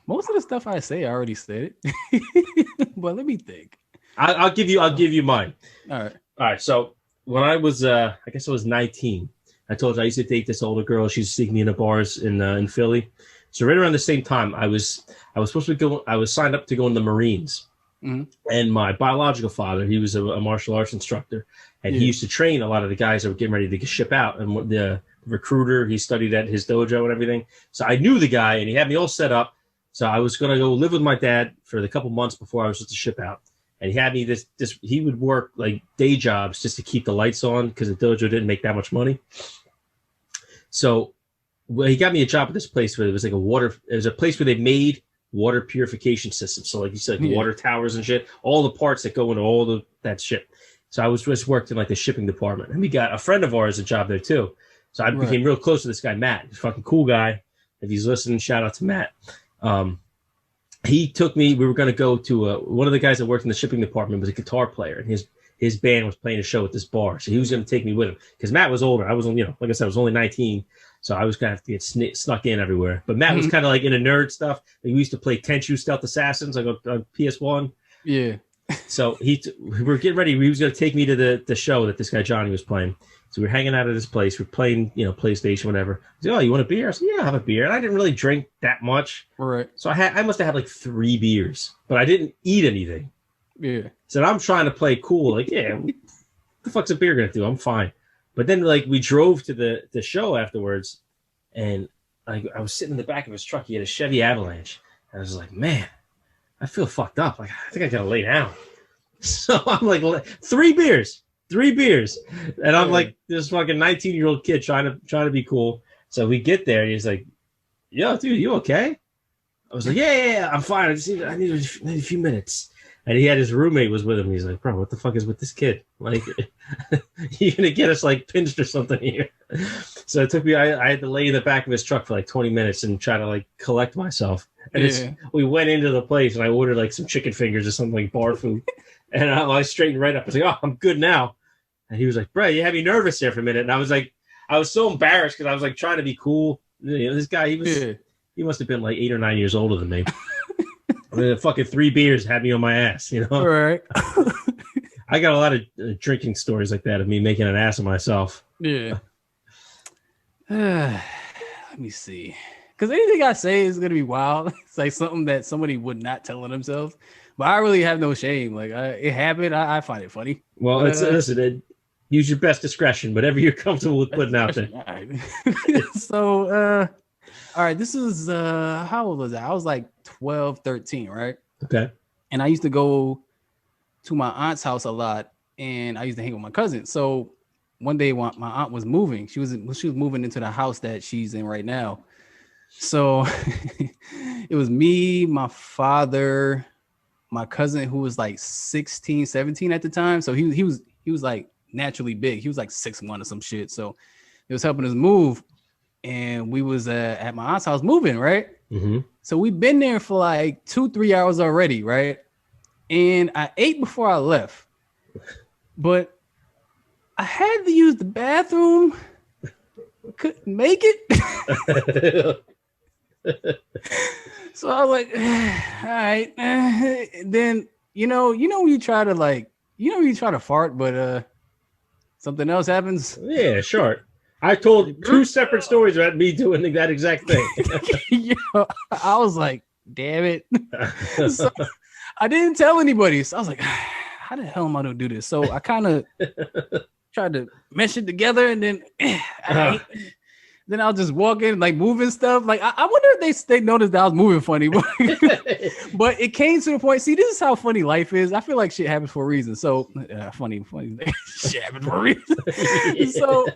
Most of the stuff I say, I already said it. But let me think. I'll give you mine. All right. So when I was, I guess I was 19. I told you I used to date this older girl. She used to take me into bars in Philly. So right around the same time, I was supposed to go. I was signed up to go in the Marines. Mm-hmm. And my biological father, he was a martial arts instructor, and he used to train a lot of the guys that were getting ready to ship out. And the recruiter, he studied at his dojo and everything. So I knew the guy, and he had me all set up. So I was going to go live with my dad for the couple months before I was supposed to ship out. And he had me this. He would work like day jobs just to keep the lights on because the dojo didn't make that much money. So he got me a job at this place where it was like it was a place where they made water purification systems. So like you said, like water towers and shit, all the parts that go into all that shit. So I was just worked in like the shipping department, and we got a friend of ours a job there too. So I became real close to this guy, Matt. He's a fucking cool guy. If he's listening, shout out to Matt. He took me. We were going to go to one of the guys that worked in the shipping department was a guitar player, and his band was playing a show at this bar. So he was going to take me with him because Matt was older. I was, you know, like I said, I was only 19. So I was going to have to get snuck in everywhere. But Matt was kind of like into nerd stuff. We used to play Tenchu Stealth Assassins like on PS1. Yeah. So we were getting ready. He was going to take me to the show that this guy Johnny was playing. So we were hanging out at his place. We're playing, you know, PlayStation, whatever. He said, "Oh, you want a beer?" I said, "Yeah, I'll have a beer." And I didn't really drink that much. Right. So I must have had like 3 beers, but I didn't eat anything. Yeah. So I'm trying to play cool. Like, yeah, what the fuck's a beer going to do? I'm fine. But then, like, we drove to the show afterwards, and I was sitting in the back of his truck. He had a Chevy Avalanche. And I was like, man, I feel fucked up. Like, I think I got to lay down. So I'm like, 3 beers. And I'm like this fucking 19-year-old kid trying to be cool. So we get there, and he's like, yo, dude, you okay? I was like, yeah, I'm fine. I need a few minutes. And he had his roommate was with him. He's like, bro, what the fuck is with this kid? Like, you gonna get us like pinched or something here? So it took me. I had to lay in the back of his truck for like 20 minutes and try to like collect myself. And we went into the place and I ordered like some chicken fingers or something like bar food. And I straightened right up. I was like, oh, I'm good now. And he was like, bro, you had me nervous there for a minute. And I was like, I was so embarrassed because I was like trying to be cool. You know, this guy, he must have been like 8 or 9 years older than me. I mean, fucking 3 beers had me on my ass, you know? All right. I got a lot of drinking stories like that of me making an ass of myself. Yeah. Let me see. Because anything I say is going to be wild. It's like something that somebody would not tell themselves. But I really have no shame. Like, it happened. I find it funny. Well, listen, use your best discretion, whatever you're comfortable with putting out there. All right. So, all right, this is, how old was I? I was like 12, 13, right? Okay. And I used to go to my aunt's house a lot, and I used to hang with my cousin. So one day when my aunt was moving, she was moving into the house that she's in right now. So it was me, my father, my cousin who was like 16, 17 at the time. So he was like naturally big. He was like 6'1" or some shit. So it was helping us move. And we was at my aunt's house moving, right? Mm-hmm. So we've been there for like 2-3 hours already, right? And I ate before I left, but I had to use the bathroom. Couldn't make it. So I was like, all right. Then, you know, when you try to like, you try to fart, but something else happens. Yeah, sure. I told 2 separate stories about me doing that exact thing. Yo, I was like, damn it. So I didn't tell anybody. So I was like, how the hell am I gonna do this? So I kind of tried to mesh it together, and then then I'll just walk in like moving stuff. Like I wonder if they noticed that I was moving funny, but it came to the point. See, this is how funny life is. I feel like shit happens for a reason. So funny shit happens for a reason. So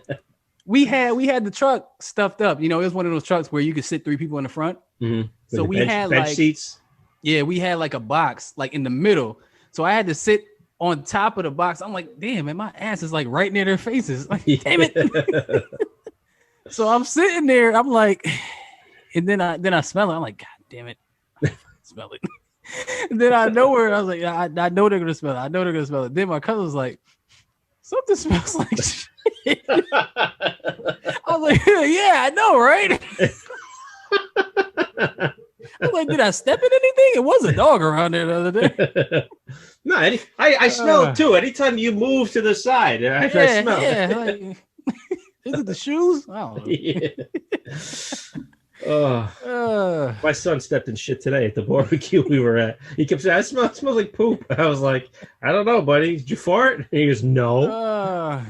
we had the truck stuffed up. It was one of those trucks where you could sit 3 people in the front. Mm-hmm. So we had bench like seats. Yeah, we had like a box like in the middle. So I had to sit on top of the box. I'm like, damn, man, my ass is like right near their faces. Like, damn it. So I'm sitting there. I'm like, and then I smell it. I'm like, God damn it. I smell it. And then I know where I was like, I know they're gonna smell it. I know they're gonna smell it. Then my cousin was like, something smells like shit. I was like, yeah, I know, right? I was like, did I step in anything? It was a dog around there the other day. No, I smell it too. Anytime you move to the side, I smell it. Like, is it the shoes? I don't know. Yeah. My son stepped in shit today at the barbecue we were at. He kept saying, it smells like poop. I was like, I don't know, buddy. Did you fart? And he goes, no.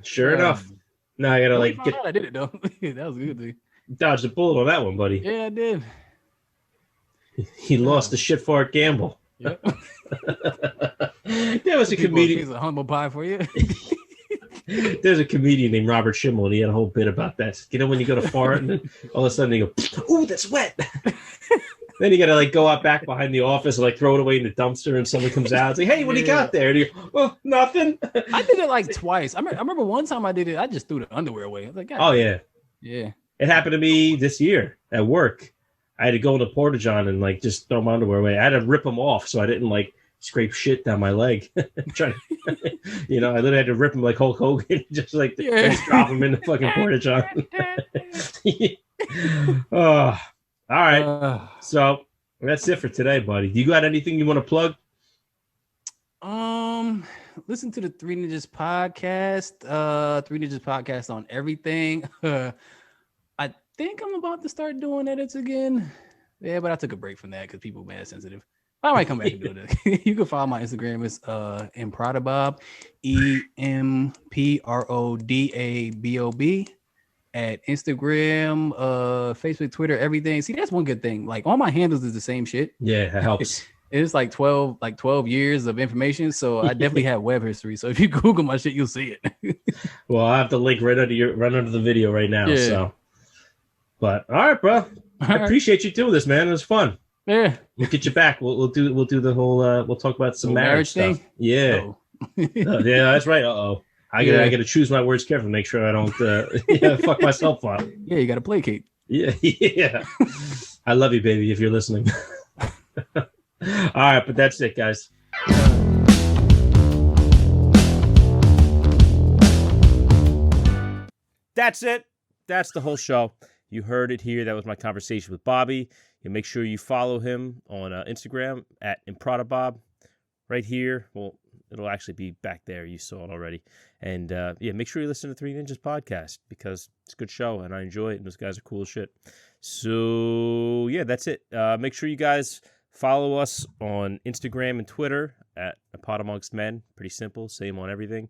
Sure enough. Now I gotta I did it though. That was a good thing. Dodged a bullet on that one, buddy. Yeah, I did. He lost the shit fart gamble. Yep. There was a comedian. Piece of humble pie for you. There's a comedian named Robert Schimmel, and he had a whole bit about that. When you go to fart, and then all of a sudden you go, "Ooh, that's wet." Then you gotta go out back behind the office and throw it away in the dumpster, and someone comes out. It's like, "Hey, what do you got there?" And you go, "Oh, nothing." I did it twice. I remember one time I did it. I just threw the underwear away. I was like, God, oh yeah. It happened to me this year at work. I had to go in the porta john and just throw my underwear away. I had to rip them off so I didn't scrape shit down my leg. Trying to, I literally had to rip them like Hulk Hogan, just drop them in the fucking porta john. Oh, all right. So that's it for today, buddy. Do you got anything you want to plug? Listen to the Three Ninjas podcast. Three Ninjas podcast on everything. I think I'm about to start doing edits again. Yeah, but I took a break from that because people are mad sensitive. I might come back and do it. You can follow my Instagram. It's APodAbob, EMPRODABOB at Instagram, Facebook, Twitter, everything. See, that's one good thing. All my handles is the same shit. Yeah, that helps. It's 12 years of information. So I definitely have web history. So if you Google my shit, you'll see it. Well, I have the link right under the video right now. Yeah. So, but all right, bro. I appreciate you doing this, man. It was fun. Yeah, we'll get you back. We'll do the whole. We'll talk about some marriage stuff. Thing? Yeah, yeah, that's right. I gotta choose my words carefully. Make sure I don't fuck myself up. Yeah, you gotta placate. Yeah. I love you, baby. If you're listening. All right, but that's it, guys. That's it. That's the whole show. You heard it here. That was my conversation with Bobby. And make sure you follow him on Instagram at APodAbob right here. Well, it'll actually be back there. You saw it already. And make sure you listen to Three Ninjas podcast because it's a good show and I enjoy it. And those guys are cool as shit. So, yeah, that's it. Make sure you guys follow us on Instagram and Twitter at APodAmongstMen. Pretty simple. Same on everything.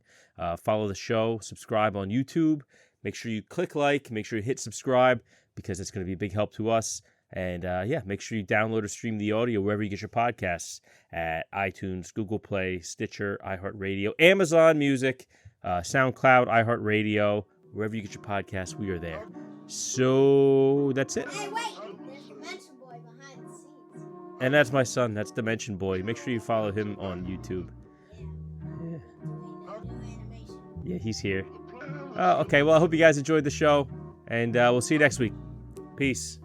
Follow the show. Subscribe on YouTube. Make sure you click like. Make sure you hit subscribe because it's going to be a big help to us. And make sure you download or stream the audio wherever you get your podcasts at iTunes, Google Play, Stitcher, iHeartRadio, Amazon Music, SoundCloud, iHeartRadio, wherever you get your podcasts, we are there. So that's it. Hey, wait! There's Dimension Boy behind the scenes. And that's my son. That's Dimension Boy. Make sure you follow him on YouTube. Yeah, he's here. Okay, well, I hope you guys enjoyed the show, and we'll see you next week. Peace.